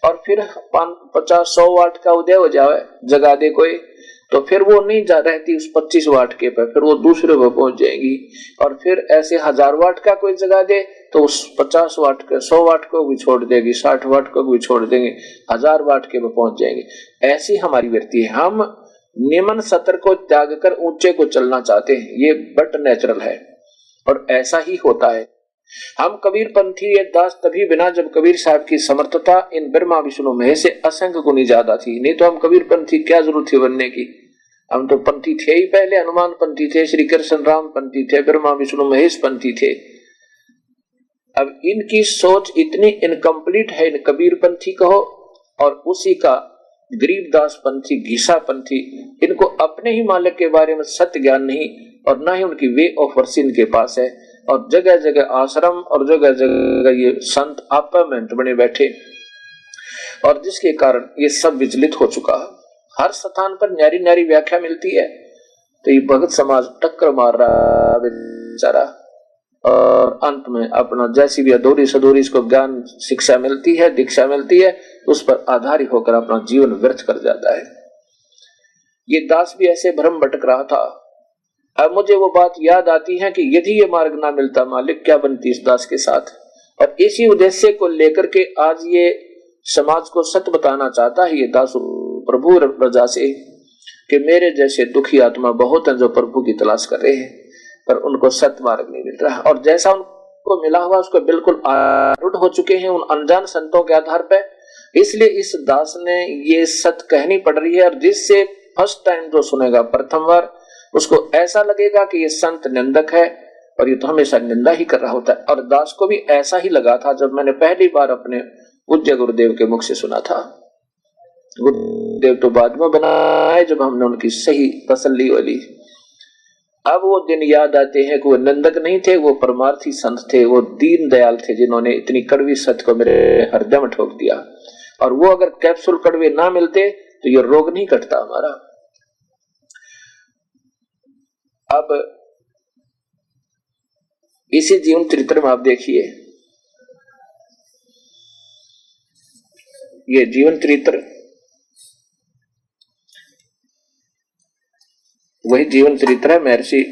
और फिर 50-100 वाट का उदय हो जावे, जगा दे कोई, तो फिर वो नहीं जा रहती उस 25 वाट के पे, फिर वो दूसरे पे पहुंच जाएगी। और फिर ऐसे 1000 वाट का कोई जगा दे तो उस 50 वाट के 100 वाट को भी छोड़ देगी, 60 वाट को भी छोड़ देंगे, 1000 वाट के वो पहुंच जाएंगे। ऐसी हमारी वृत्ति है, हम निम्न सतर को त्याग कर ऊंचे को चलना चाहते हैं, ये बट नेचुरल है और ऐसा ही होता है। हम कबीर पंथी ये दास तभी बिना जब कबीर साहब की समर्थता इन ब्रह्मा विष्णु महेश से असंख्य गुनी ज्यादा थी, नहीं तो हम कबीर पंथी क्या जरूरत थी बनने की। हम तो पंथी थे ही पहले, हनुमान पंथी थे, श्री कृष्ण राम पंथी थे, ब्रह्मा विष्णु महेश पंथी थे। अब इनकी सोच इतनी इनकम्प्लीट है, इन कबीर पंथी कहो और उसी का गरीबदास पंथी, घीसा पंथी, इनको अपने ही मालिक के बारे में सत्य ज्ञान नहीं और ना ही उनकी वे ऑफ वर्स इनके पास है। और जगह जगह आश्रम और जगह जगह ये संत अपार्टमेंट बने बैठे और जिसके कारण ये सब विचलित हो चुका है। हर स्थान पर न्यारी न्यारी व्याख्या मिलती है तो ये भगत समाज टक्कर मार रहा है बेचारा, और अंत में अपना जैसी भी अधूरी सधूरी इसको ज्ञान शिक्षा मिलती है, दीक्षा मिलती है, उस पर आधारित होकर अपना जीवन व्यर्थ कर जाता है। ये दास भी ऐसे भ्रम भटक रहा था। अब मुझे वो बात याद आती है कि यदि ये मार्ग ना मिलता मालिक क्या बनती इस दास के साथ। और इसी उद्देश्य को लेकर के आज ये समाज को सत्य बताना चाहता है ये दास प्रभु रजा से कि मेरे जैसे दुखी आत्मा बहुत हैं जो प्रभु की तलाश कर रहे हैं पर उनको सत्य मार्ग नहीं मिल रहा, और जैसा उनको मिला हुआ उसको बिल्कुल आरूढ़ हो चुके हैं उन अनजान संतों के आधार पर। इसलिए इस दास ने ये सत्य कहनी पड़ रही है, और जिससे फर्स्ट टाइम जो सुनेगा प्रथम बार उसको ऐसा लगेगा कि ये संत निंदक है और ये तो हमेशा निंदा ही कर रहा होता है। और दास को भी ऐसा ही लगा था जब मैंने पहली बार अपने पूज्य गुरुदेव के मुख से सुना था। गुरुदेव तो बाद में बनाए जब हमने उनकी सही तसल्ली वाली। अब वो दिन याद आते हैं कि वो निंदक नहीं थे, वो परमार्थी संत थे, वो दीन दयाल थे जिन्होंने इतनी कड़वी सत्य को मेरे हृदय में ठोक दिया। और वो अगर कैप्सूल कड़वे ना मिलते तो ये रोग नहीं कटता हमारा। अब इसी जीवन चरित्र में आप देखिए, ये जीवन चरित्र वही जीवन चरित्र है महर्षि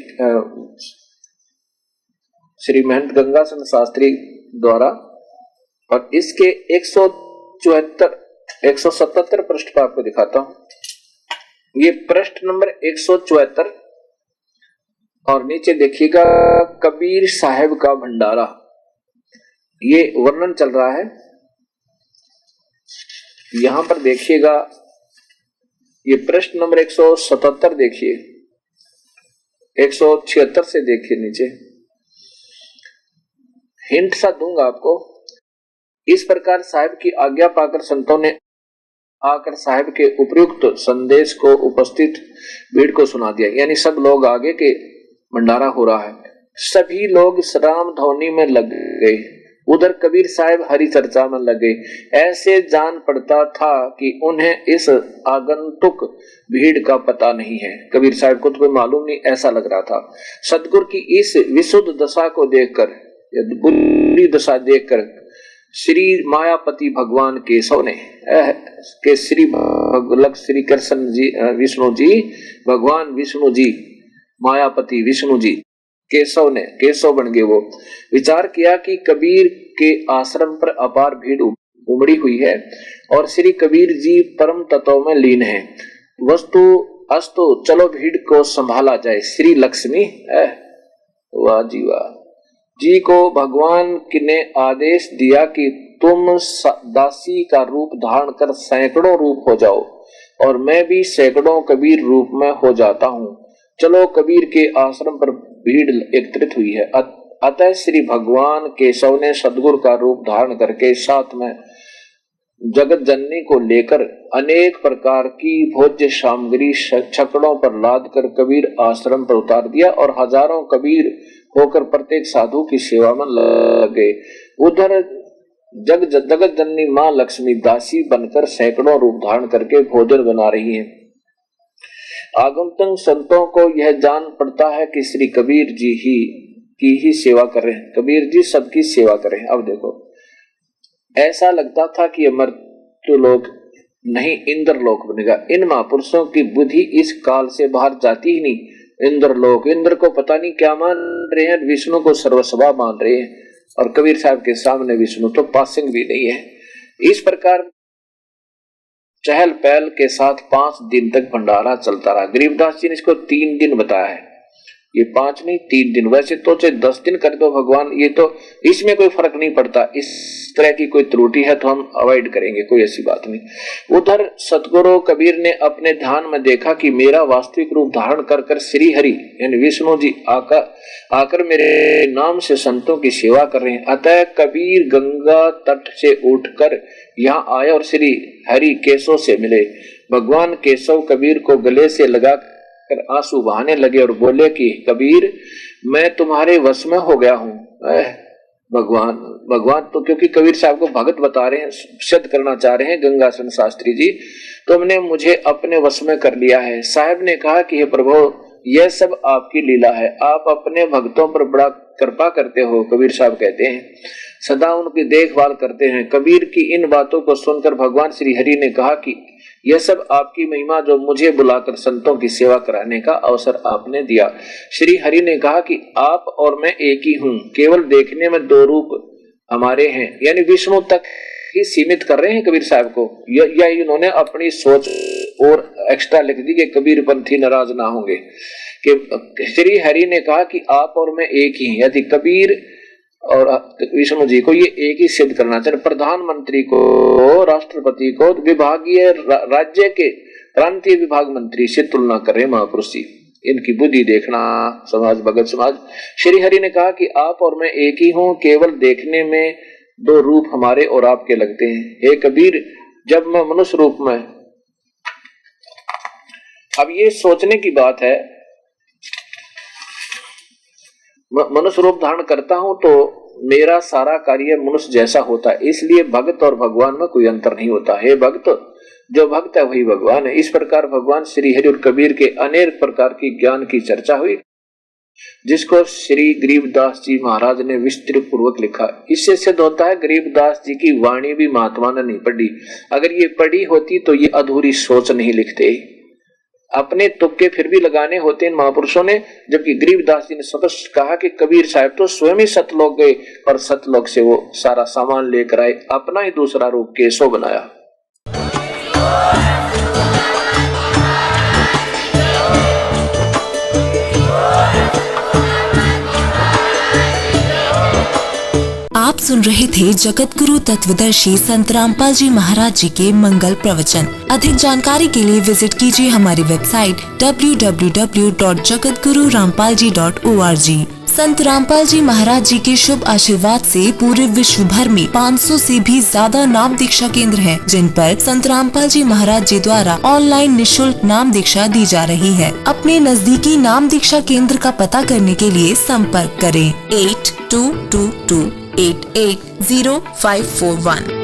श्री महंत गंगासन शास्त्री द्वारा, और इसके 177 पृष्ठ पर आपको दिखाता हूं। ये पृष्ठ नंबर 174 और नीचे देखिएगा कबीर साहब का भंडारा, ये वर्णन चल रहा है। यहां पर देखिएगा ये पृष्ठ नंबर 177 देखिए, 176 से देखिए नीचे, हिंट सा दूंगा आपको। इस प्रकार साहब की आज्ञा पाकर संतों ने आकर साहब के उपयुक्त संदेश को उपस्थित भीड़ को सुना दिया। यानी सब लोग आगे के भंडारा हो रहा है, सभी लोग राम धौनी में लग गए, उधर कबीर साहब हरि चर्चा में लगे। ऐसे जान पड़ता था कि उन्हें इस आगंतुक भीड़ का पता नहीं है। कबीर साहब को तो कोई मालूम नहीं, ऐसा लग रहा था। सतगुरु की इस विशुद्ध दशा को देखकर, बुरी दशा देखकर श्री मायापति भगवान केशव ने के श्री कृष्ण जी विष्णु जी, भगवान विष्णु जी, मायापति विष्णु जी केशव बन गए। वो विचार किया कि कबीर के आश्रम पर अपार भीड़ उमड़ी हुई है और श्री कबीर जी परम तत्व में लीन है। वस्तु अस्तु चलो भीड़ को संभाला जाए। श्री लक्ष्मी वाह जी वाह जी को भगवान ने आदेश दिया कि तुम दासी का रूप धारण कर सैकड़ों रूप हो जाओ और मैं भी सैकड़ों कबीर रूप में हो जाता हूँ। चलो कबीर के आश्रम पर भीड़ एकत्रित हुई है। अतः श्री भगवान केशव ने सदगुरु का रूप धारण करके साथ में जगत जननी को लेकर अनेक प्रकार की भोज्य सामग्री छकड़ों पर लाद कर कबीर आश्रम पर उतार दिया और हजारों कबीर होकर प्रत्येक साधु की सेवा में लगे। उधर जगत जननी माँ लक्ष्मी दासी बनकर सैकड़ों रूप धारण करके भोजन बना रही है। आगंतुक संतों को यह जान पड़ता है कि श्री कबीर जी की ही सेवा कर रहे हैं, कबीर जी सबकी सेवा कर रहे हैं। अब देखो, ऐसा लगता था कि ये मृत्यु लोक नहीं इंद्र लोक बनेगा। इन महापुरुषों की बुद्धि इस काल से बाहर जाती ही नहीं। इंद्र लोक, इंद्र को पता नहीं क्या मान रहे हैं, विष्णु को सर्वस्वा मान रहे हैं। और कबीर साहब के सामने विष्णु तो पासिंग भी नहीं है। इस प्रकार चहल पहल के साथ 5 दिन तक भंडारा चलता रहा। गरीबदास जी ने इसको 3 दिन बताया है, ये 5 नहीं 3 दिन। वैसे तो चाहे 10 दिन कर दो भगवान, ये तो इसमें कोई फर्क नहीं पड़ता। इस तरह की कोई त्रुटि है तो हम अवॉइड करेंगे, कोई ऐसी बात नहीं। उधर सतगुरु कबीर ने अपने ध्यान में देखा कि मेरा वास्तविक रूप धारण कर कर श्री हरि यानी विष्णु जी आकर मेरे नाम से संतों की सेवा कर रहे हैं। अतः कबीर गंगा तट से उठकर यहाँ आए और श्री हरि केशव से मिले। भगवान केशव कबीर को गले से लगा कर आंसू बहाने लगे और बोले कि कबीर मैं तुम्हारे वश में हो गया हूँ। भगवान तो क्योंकि कबीर साहब को भगत बता रहे हैं, सिद्ध करना चाह रहे हैं गंगासन शास्त्री जी, तुमने मुझे अपने वश में कर लिया है। साहब ने कहा कि हे प्रभु यह सब आपकी लीला है, आप अपने भक्तों पर बड़ा कृपा करते हो। कबीर साहब कहते हैं सदा उनकी देखभाल करते हैं। कबीर की इन बातों को सुनकर भगवान श्री हरि ने कहा कि यह सब आपकी महिमा जो मुझे बुलाकर संतों की सेवा कराने का अवसर आपने दिया। श्री हरि ने कहा कि आप और मैं एक ही हूँ, केवल देखने में 2 रूप हमारे हैं। यानी विष्णु तक ही सीमित कर रहे हैं कबीर साहब को। या इन्होंने अपनी सोच और एक्स्ट्रा लिख दी कि कबीर पंथी नाराज ना होंगे। कि श्री हरि ने कहा कि आप और मैं एक ही, यदि कबीर और विष्णु जी को ये एक ही सिद्ध करना चाहिए। प्रधानमंत्री को, राष्ट्रपति को, विभागीय राज्य के प्रांतीय विभाग मंत्री से तुलना कर रहे महापुरुष जी। इनकी बुद्धि देखना समाज भगत समाज। श्री हरि ने कहा कि आप और मैं एक ही हूँ, केवल देखने में 2 रूप हमारे और आपके लगते हैं। हे कबीर जब मैं मनुष्य रूप में, अब ये सोचने की बात है, मनुष्य रूप धारण करता हूं तो मेरा सारा कार्य मनुष्य जैसा होता है, इसलिए भक्त और भगवान में कोई अंतर नहीं होता। हे भक्त, जो भक्त है वही भगवान है। इस प्रकार भगवान श्री हरि और कबीर के अनेक प्रकार की ज्ञान की चर्चा हुई, जिसको श्री गरीबदास जी महाराज ने विस्तृत पूर्वक लिखा। इससे सिद्ध होता है गरीबदास जी की वाणी भी महात्मा ने नहीं पढ़ी। अगर ये पढ़ी होती तो ये अधूरी सोच नहीं लिखते, अपने तुक्के फिर भी लगाने होते इन महापुरुषों ने। जबकि गरीबदास जी ने स्पष्ट कहा कि कबीर साहब तो स्वयं ही सतलोक गए और सतलोक से वो सारा सामान लेकर आए, अपना ही दूसरा रूप केशव बनाया। आप सुन रहे थे जगत गुरु तत्वदर्शी संत रामपाल जी महाराज जी के मंगल प्रवचन। अधिक जानकारी के लिए विजिट कीजिए हमारी वेबसाइट www.jagatgururampalji.org। संत रामपाल जी महाराज जी के शुभ आशीर्वाद से पूरे विश्व भर में 500 से भी ज्यादा नाम दीक्षा केंद्र हैं, जिन पर संत रामपाल जी महाराज जी द्वारा ऑनलाइन निशुल्क नाम दीक्षा दी जा रही है। अपने नजदीकी नाम दीक्षा केंद्र का पता करने के लिए संपर्क करें 8222880541।